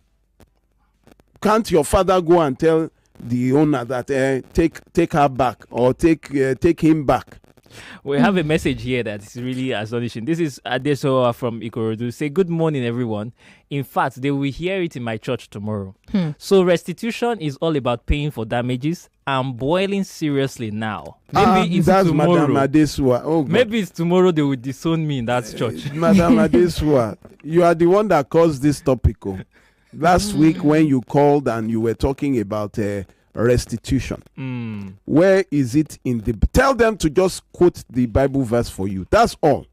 Can't your father go and tell the owner that take her back or take him back? We have a message here that is really astonishing. This is Adesoa from Ikorodu. Say, good morning, everyone. In fact, they will hear it in my church tomorrow. So restitution is all about paying for damages. I'm boiling seriously now. Maybe it's that's tomorrow. Madam Adesua. Oh, maybe it's tomorrow they will disown me in that church. Madam Adesua, you are the one that caused this topic. Last week when you called and you were talking about restitution. Where is it in the... Tell them to just quote the Bible verse for you. That's all.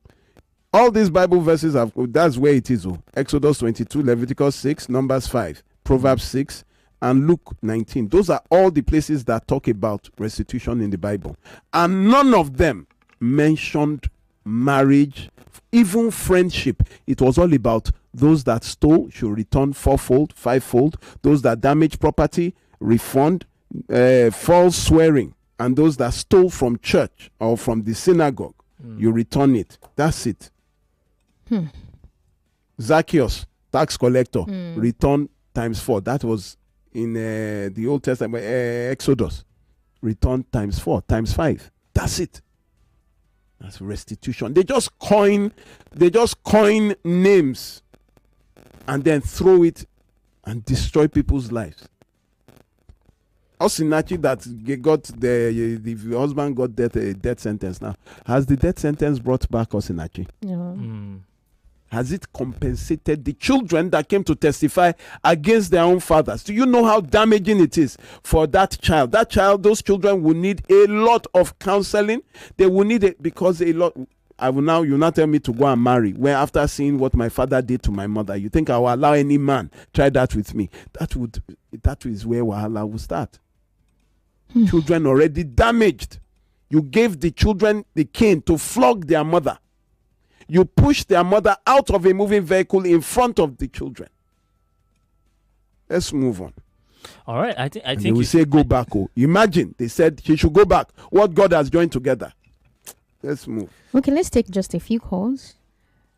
All these Bible verses, that's where it is. Exodus 22, Leviticus 6, Numbers 5, Proverbs 6, and Luke 19. Those are all the places that talk about restitution in the Bible. And none of them mentioned marriage, even friendship. It was all about those that stole should return fourfold, fivefold. Those that damage property, refund, false swearing, and those that stole from church or from the synagogue, you return it. That's it. Zacchaeus, tax collector, return times 4. That was in the Old Testament, Exodus. Return times 4, times 5. That's it. That's restitution. They just coin names and then throw it and destroy people's lives. Osinachi that got the husband got death sentence now. Has the death sentence brought back Osinachi? No. Has it compensated the children that came to testify against their own fathers? Do you know how damaging it is for that child? That child, those children will need a lot of counseling. They will need it because a lot. You now tell me to go and marry. Where after seeing what my father did to my mother, you think I will allow any man try that with me? That is where Wahala will start. Children already damaged. You gave the children the cane to flog their mother. You pushed their mother out of a moving vehicle in front of the children. Let's move on. All right, I think they will say go back. Imagine they said she should go back. What God has joined together. Let's move. Okay, let's take just a few calls.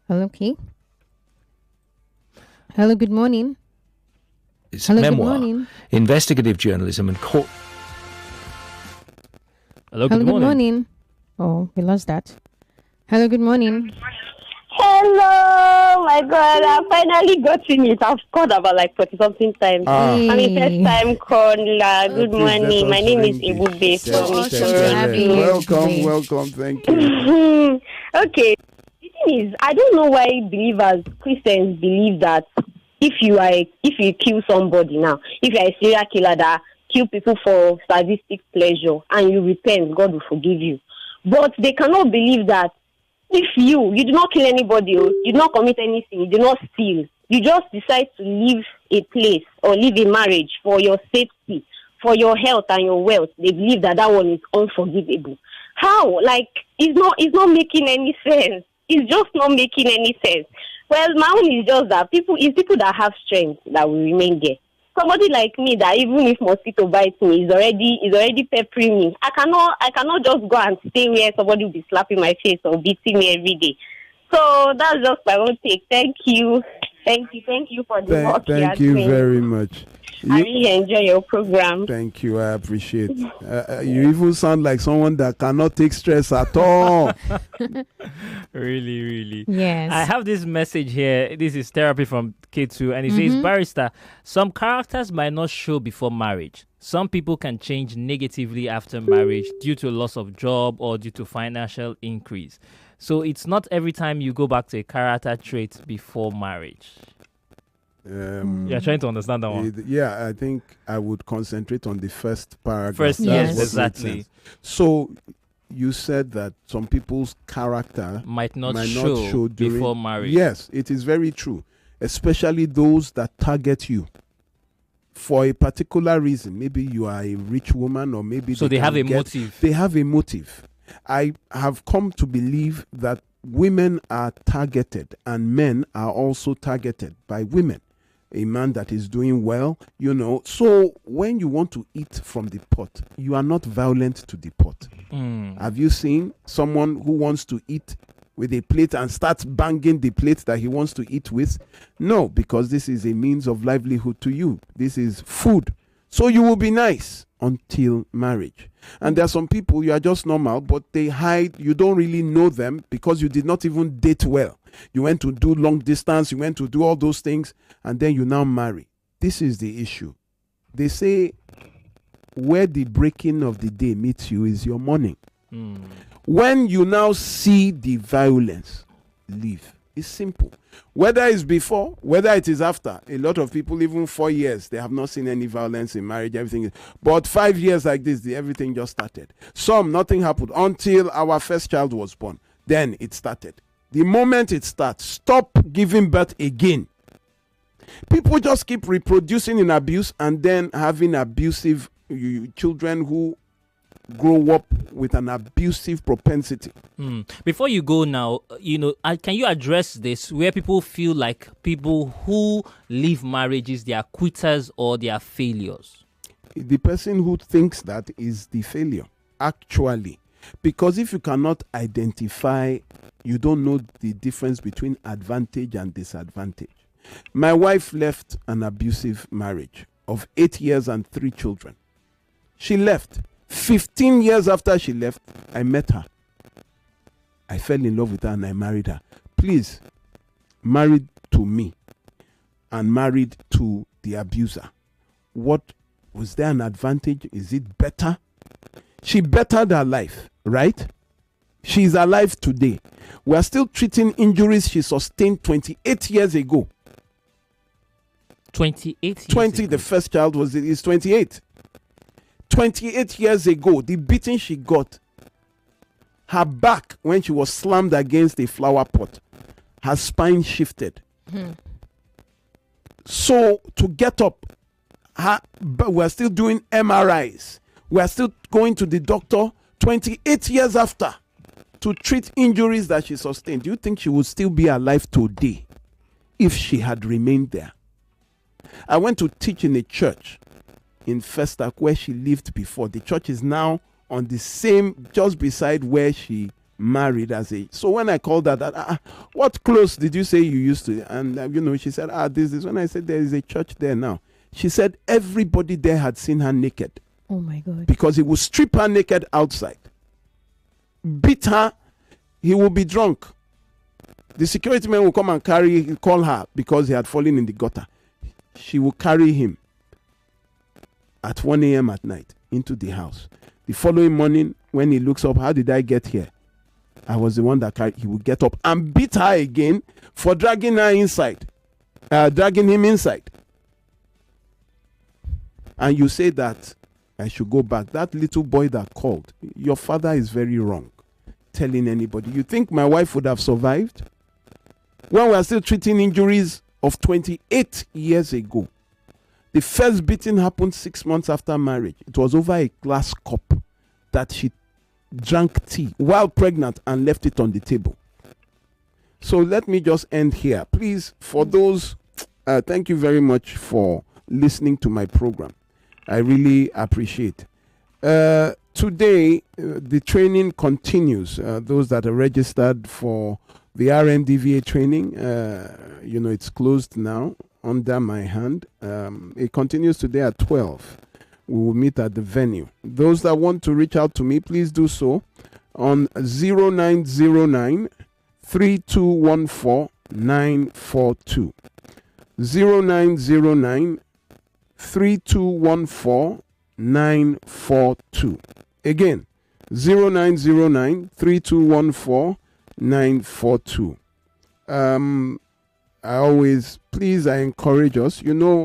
Hello, okay. Hello, good morning. It's Hello, memoir, good morning. investigative journalism, and court. Hello, good morning. Oh, we lost that. Hello, good morning. Hello, my God, I finally got in it. I've called about like 40-something times. I'm a first-time caller. Good morning. My name is Ebube from Ikorodu. Welcome. Thank you. Okay. The thing is, I don't know why believers, Christians, believe that if you kill somebody now, if you're a serial killer that kill people for sadistic pleasure and you repent, God will forgive you. But they cannot believe that if you do not kill anybody, you do not commit anything, you do not steal, you just decide to leave a place or leave a marriage for your safety, for your health and your wealth, they believe that one is unforgivable. How? Like, it's not making any sense. It's just not making any sense. Well, my own is just that people that have strength that will remain there. Somebody like me that even if mosquito bites me is already peppering me. I cannot just go and stay where somebody will be slapping my face or beating me every day. So that's just my own take. Thank you for the work. Thank you very much. I really enjoy your program. Thank you. I appreciate. You even sound like someone that cannot take stress at all. Really, really. Yes. I have this message here. This is therapy from K2, and it says, Barrister, some characters might not show before marriage. Some people can change negatively after marriage due to loss of job or due to financial increase. So it's not every time you go back to a character trait before marriage. You're trying to understand that one. Yeah, I think I would concentrate on the first paragraph. Yes, exactly. So you said that some people's character might not show before marriage. Yes, it is very true, especially those that target you for a particular reason. Maybe you are a rich woman, or maybe they have a motive. They have a motive. I have come to believe that women are targeted and men are also targeted by women. A man that is doing well, So when you want to eat from the pot, you are not violent to the pot. Have you seen someone who wants to eat with a plate and starts banging the plate that he wants to eat with? No, because this is a means of livelihood to you. This is food. So you will be nice until marriage. And there are some people, you are just normal, but they hide. You don't really know them because you did not even date well. You went to do long distance, you went to do all those things, and then you now marry. This is the issue. They say where the breaking of the day meets you is your morning. When you now see the violence, leave. It's simple. Whether it's before, whether it is after. A lot of people, even 4 years, they have not seen any violence in marriage. Everything. But 5 years like this, everything just started. Some, nothing happened until our first child was born. Then it started. The moment it starts, stop giving birth again. People just keep reproducing in abuse and then having abusive children who grow up with an abusive propensity. Before you go now, can you address this where people feel like people who leave marriages, they are quitters or they are failures? The person who thinks that is the failure, actually. Because if you cannot identify, you don't know the difference between advantage and disadvantage. My wife left an abusive marriage of 8 years and 3 children. She left. 15 years after she left, I met her. I fell in love with her and I married her. Please, married to me and married to the abuser. What was there an advantage? Is it better? She bettered her life, right? She is alive today. We are still treating injuries she sustained 28 years ago. 28 years 20, ago. The first child is 28. 28 years ago, the beating she got, her back when she was slammed against a flower pot, her spine shifted. So to get up, we're still doing MRIs. We're still going to the doctor 28 years after to treat injuries that she sustained. Do you think she would still be alive today if she had remained there? I went to teach in a church in Festac where she lived before. The church is now on the same, just beside where she married as a. So when I called her that, what clothes did you say you used to? And she said, this is when I said there is a church there now. She said everybody there had seen her naked. Oh my God. Because he would strip her naked outside, beat her, he will be drunk. The security man will come and call her because he had fallen in the gutter. She will carry him at 1 a.m. at night into the house. The following morning, when he looks up, how did I get here? I was the one that carried. He would get up and beat her again for dragging her inside, dragging him inside. And you say that I should go back. That little boy that called, your father is very wrong telling anybody. You think my wife would have survived? When we are still treating injuries of 28 years ago. The first beating happened 6 months after marriage. It was over a glass cup that she drank tea while pregnant and left it on the table. So let me just end here. Please, for those, thank you very much for listening to my program. I really appreciate. Today, the training continues. Those that are registered for the RMDVA training, it's closed now under my hand. It continues today at 12. We will meet at the venue. Those that want to reach out to me, please do so on 0909 3214 942. 0909 3214 942. Again, 0909 3214 942. I encourage us.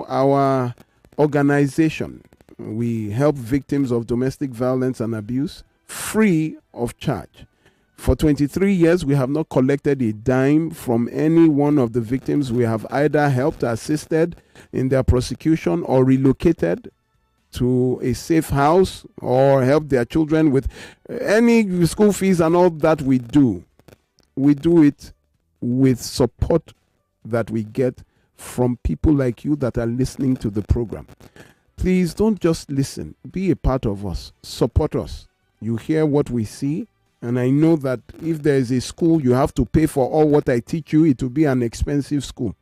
Our organization, we help victims of domestic violence and abuse free of charge. For 23 years, we have not collected a dime from any one of the victims. We have either helped, assisted in their prosecution, or relocated to a safe house, or helped their children with any school fees and all that we do. We do it with support that we get from people like you that are listening to the program. Please don't just listen. Be a part of us. Support us. You hear what we see. And I know that if there is a school you have to pay for all what I teach you, it will be an expensive school.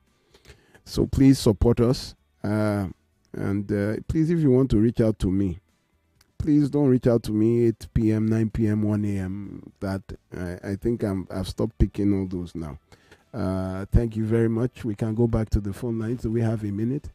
So please support us. Please, if you want to reach out to me, please don't reach out to me 8 p.m., 9 p.m., 1 a.m. That I think I've stopped picking all those now. Thank you very much. We can go back to the phone lines. Do we have a minute?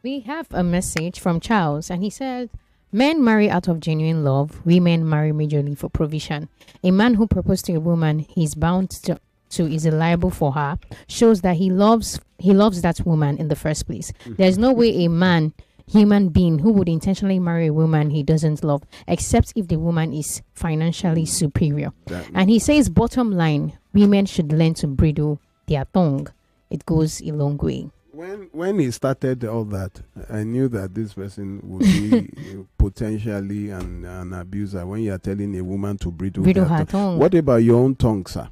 We have a message from Charles, and he said, men marry out of genuine love. Women marry majorly for provision. A man who proposed to a woman he's bound to is liable for her shows that he loves that woman in the first place. There's no way a man, human being, who would intentionally marry a woman he doesn't love, except if the woman is financially superior. And he says, bottom line, women should learn to bridle their tongue. It goes a long way. When he started all that, I knew that this person would be potentially an abuser. When you are telling a woman to bridle her tongue. What about your own tongue, sir?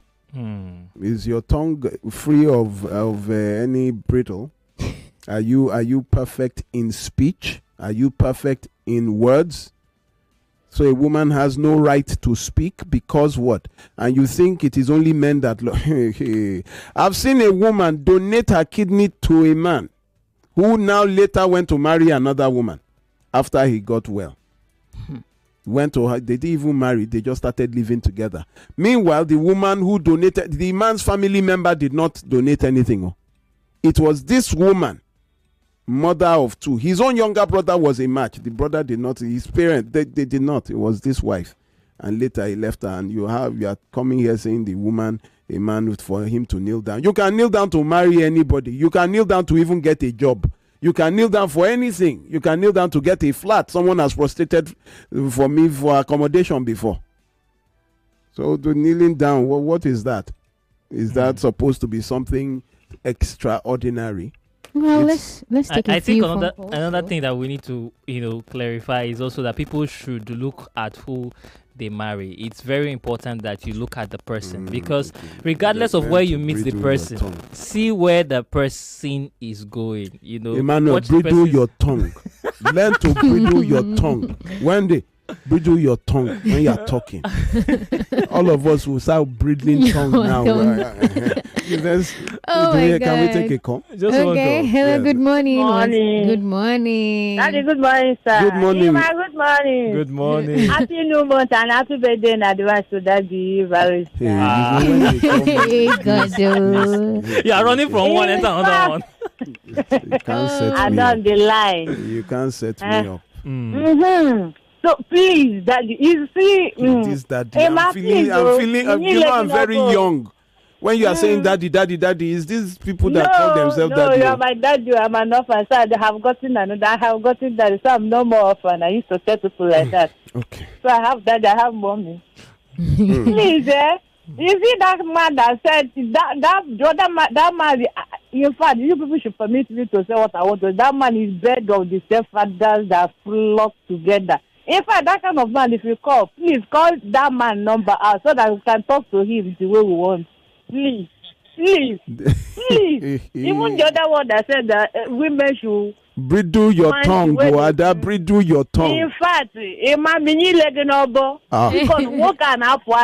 Is your tongue free of any brittle? Are you perfect in speech? Are you perfect in words? So a woman has no right to speak because what? And you think it is only men that... I've seen a woman donate her kidney to a man who now later went to marry another woman after he got well. Went to her, they didn't even marry, they just started living together. Meanwhile, the woman who donated, the man's family member did not donate anything. It was this woman, mother of two. His own younger brother was a match. The brother did not, his parents, they did not. It was this wife. And later he left her, and you are coming here saying the woman, a man, for him to kneel down. You can kneel down to marry anybody. You can kneel down to even get a job. You can kneel down for anything. You can kneel down to get a flat. Someone has prostrated for me for accommodation before. So the kneeling down, what is that? Is that supposed to be something extraordinary? Well, let's take I think another thing that we need to clarify is also that people should look at who they marry. It's very important that you look at the person, because regardless of where you meet the person, see where the person is going. Emmanuel, bridle your tongue. Learn to bridle your tongue. One day, bridle your tongue when you are talking. All of us will start bridling tongue now. Can we take a call? Okay. Hello. Yes. Good morning. Good morning. Daddy, good morning, sir. Good morning. Good morning. Good morning. Happy New Month and happy birthday in advance to Daddy. Very You are running from one into another one. You can't set me up. The line. You can't set me up. So please, Daddy, you see, it is Daddy. I'm feeling. I'm very young. When you are saying daddy, is these people that call themselves daddy? No, you are my daddy. I'm an orphan. So I have gotten another. I have gotten daddy. So I'm no more orphan. I used to tell people like that. Okay. So I have daddy. I have mommy. Please, you see that man that said that man. In fact, you people should permit me to say what I want to. That man is bed of the stepfathers that flock together. In fact, that kind of man, if you call, please call that man number out so that we can talk to him the way we want. Please. Please. Even the other one that said that women should bridle your tongue, Boada. Bridle your tongue. In fact, because what can happen? Oh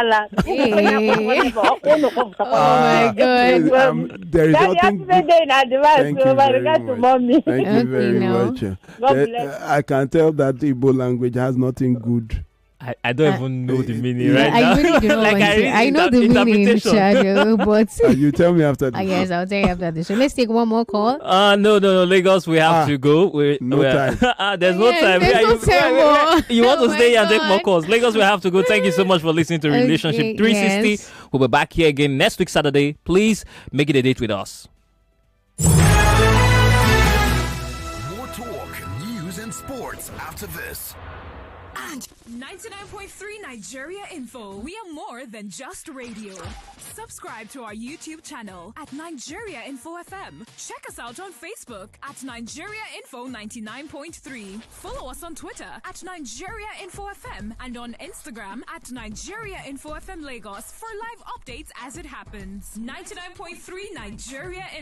my God! There is nothing. Thank you very much. Thank you very much. I can tell that Igbo language has nothing good. I don't even know the meaning right now. I really don't know. I know the meaning, Shadow, but you tell me after the show. Yes, I'll tell you after the show. Let's take one more call. No, Lagos, we have to go. No time. There's no time. There's no time more. You want to stay and take more calls. Lagos, we have to go. Thank you so much for listening to Relationship 360. Yes. We'll be back here again next week, Saturday. Please make it a date with us. More talk, news, and sports after this. And 99.3 Nigeria Info. We are more than just radio. Subscribe to our YouTube channel at Nigeria Info FM. Check us out on Facebook at Nigeria Info 99.3. Follow us on Twitter at Nigeria Info FM and on Instagram at Nigeria Info FM Lagos for live updates as it happens. 99.3 Nigeria Info.